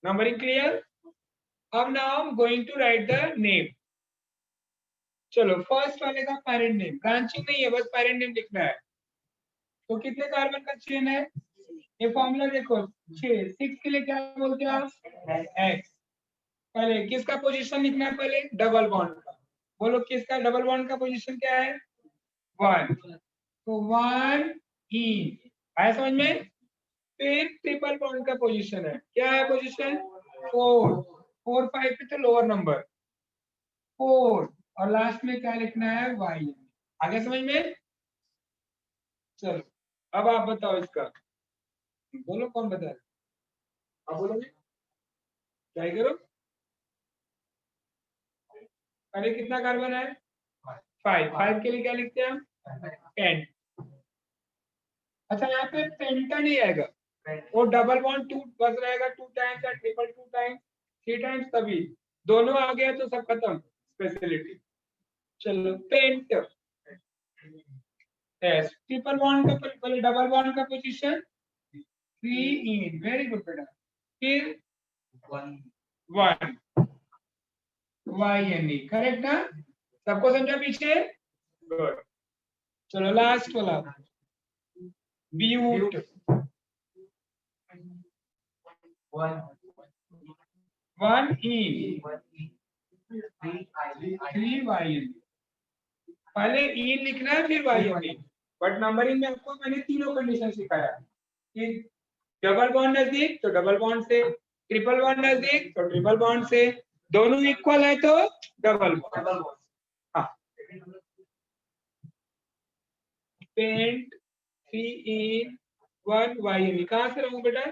नंबरिंग क्लियर। अब now I am going to write the name. चलो फर्स्ट वाले का पेरेंट नेम, ब्रांचिंग नहीं है, बस पेरेंट नेम लिखना है। तो कितने कार्बन का चेन है? ये फॉर्मूला देखो, 6 6 के लिए क्या बोलते हैं आप? एक्स। पहले किसका पोजीशन लिखना है? पहले डबल बॉन्ड का। बोलो किसका डबल बॉन्ड का पोजीशन क्या है? 1। तो 1 ई आया समझ में? फिर ट्रिपल बॉन्ड का पोजीशन है, क्या है पोजीशन? 4 4 5 पे तो लोअर नंबर 4, और लास्ट में क्या लिखना है? वाई। आगे समझ में? चलो अब आप बताओ इसका। बोलो कौन बता रहे? आप बोलोगे? ट्राई करो। पहले कितना कार्बन है? 5 5 के लिए क्या लिखते हैं हम? पेंट। अच्छा यहाँ पे पेंटा नहीं आएगा, वो डबल बॉन्ड 2 बस रहेगा 2 टाइम्स या ट्रिपल 2 टाइम्स 3 टाइम्स, तभी दोनों आ गया तो सब खत्म स्पेशलिटी। चलो पेंट। यस, ट्रिपल बॉन्ड का पहले डबल बॉन्ड का पोजीशन 3 इन, वेरी गुड बेटा। फिर 1 वाई एन ई, करेक्ट ना? सबको समझा पीछे? गुड। चलो लास्ट वाला ब्यूट। 1 ई 3 वाई एन। पहले ई लिखना है फिर Y N E. But numbering में आपको मैंने तीनों कंडीशन सिखाया कि डबल बॉन्ड नजदीक तो डबल बॉन्ड से, ट्रिपल बॉन्ड नजदीक तो ट्रिपल बॉन्ड से, दोनों इक्वल है तो डबल बॉन्ड। हाँ, पेंट 3 इन 1 वाई एन। कहां से रहूं बेटा?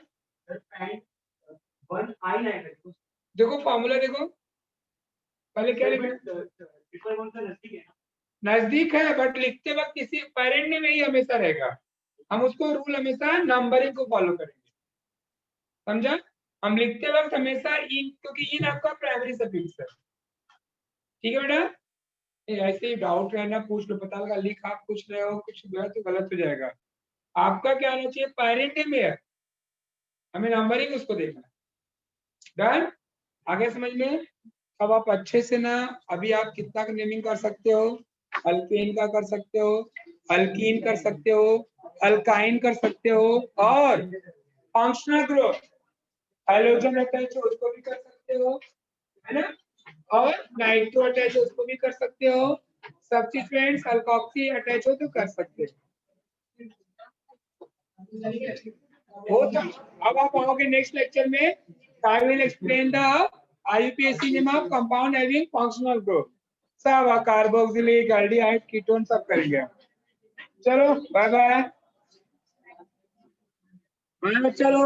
देखो फॉर्मूला देखो, पहले क्या लिखना? नजदीक है, बट लिखते वक्त किसी पेरेंट ने नहीं हमेशा रहेगा। हम उसको रूल हमेशा नंबरिंग को फॉलो करेंगे, समझा? हम लिखते वक्त हमेशा इन, क्योंकि इन आपका प्राइमरी सफिक्स है। ठीक है बेटा? ऐसे ही डाउट रहना पूछ लो, पता लगा लिख आप कुछ रहे हो कुछ गया तो गलत हो जाएगा। आपका क्या होना चाहिए? पेरेंट में है, हमें नंबरिंग उसको देखना है। डन? आगे समझ में? अब आप अच्छे से ना, अभी आप कितना का नेमिंग कर सकते हो? अल्केन का कर सकते हो, अल्कीन कर सकते हो, अल्काइन कर सकते हो, और फंक्शनल ग्रुप हाइड्रोजन अटैच हो उसको भी कर सकते हो, है ना? और नाइट्रो अटैच हो उसको भी कर सकते हो, सब्स्टिट्यूएंट्स अल्कोक्सी अटैच हो तो कर सकते हो। वो तो अब आप आओगे नेक्स्ट लेक्चर में, I will explain the IUPAC name of compound having functional group। सब कार्बोक्सिलिक एल्डिहाइड कीटोन सब करेंगे। चलो बाय बाय। चलो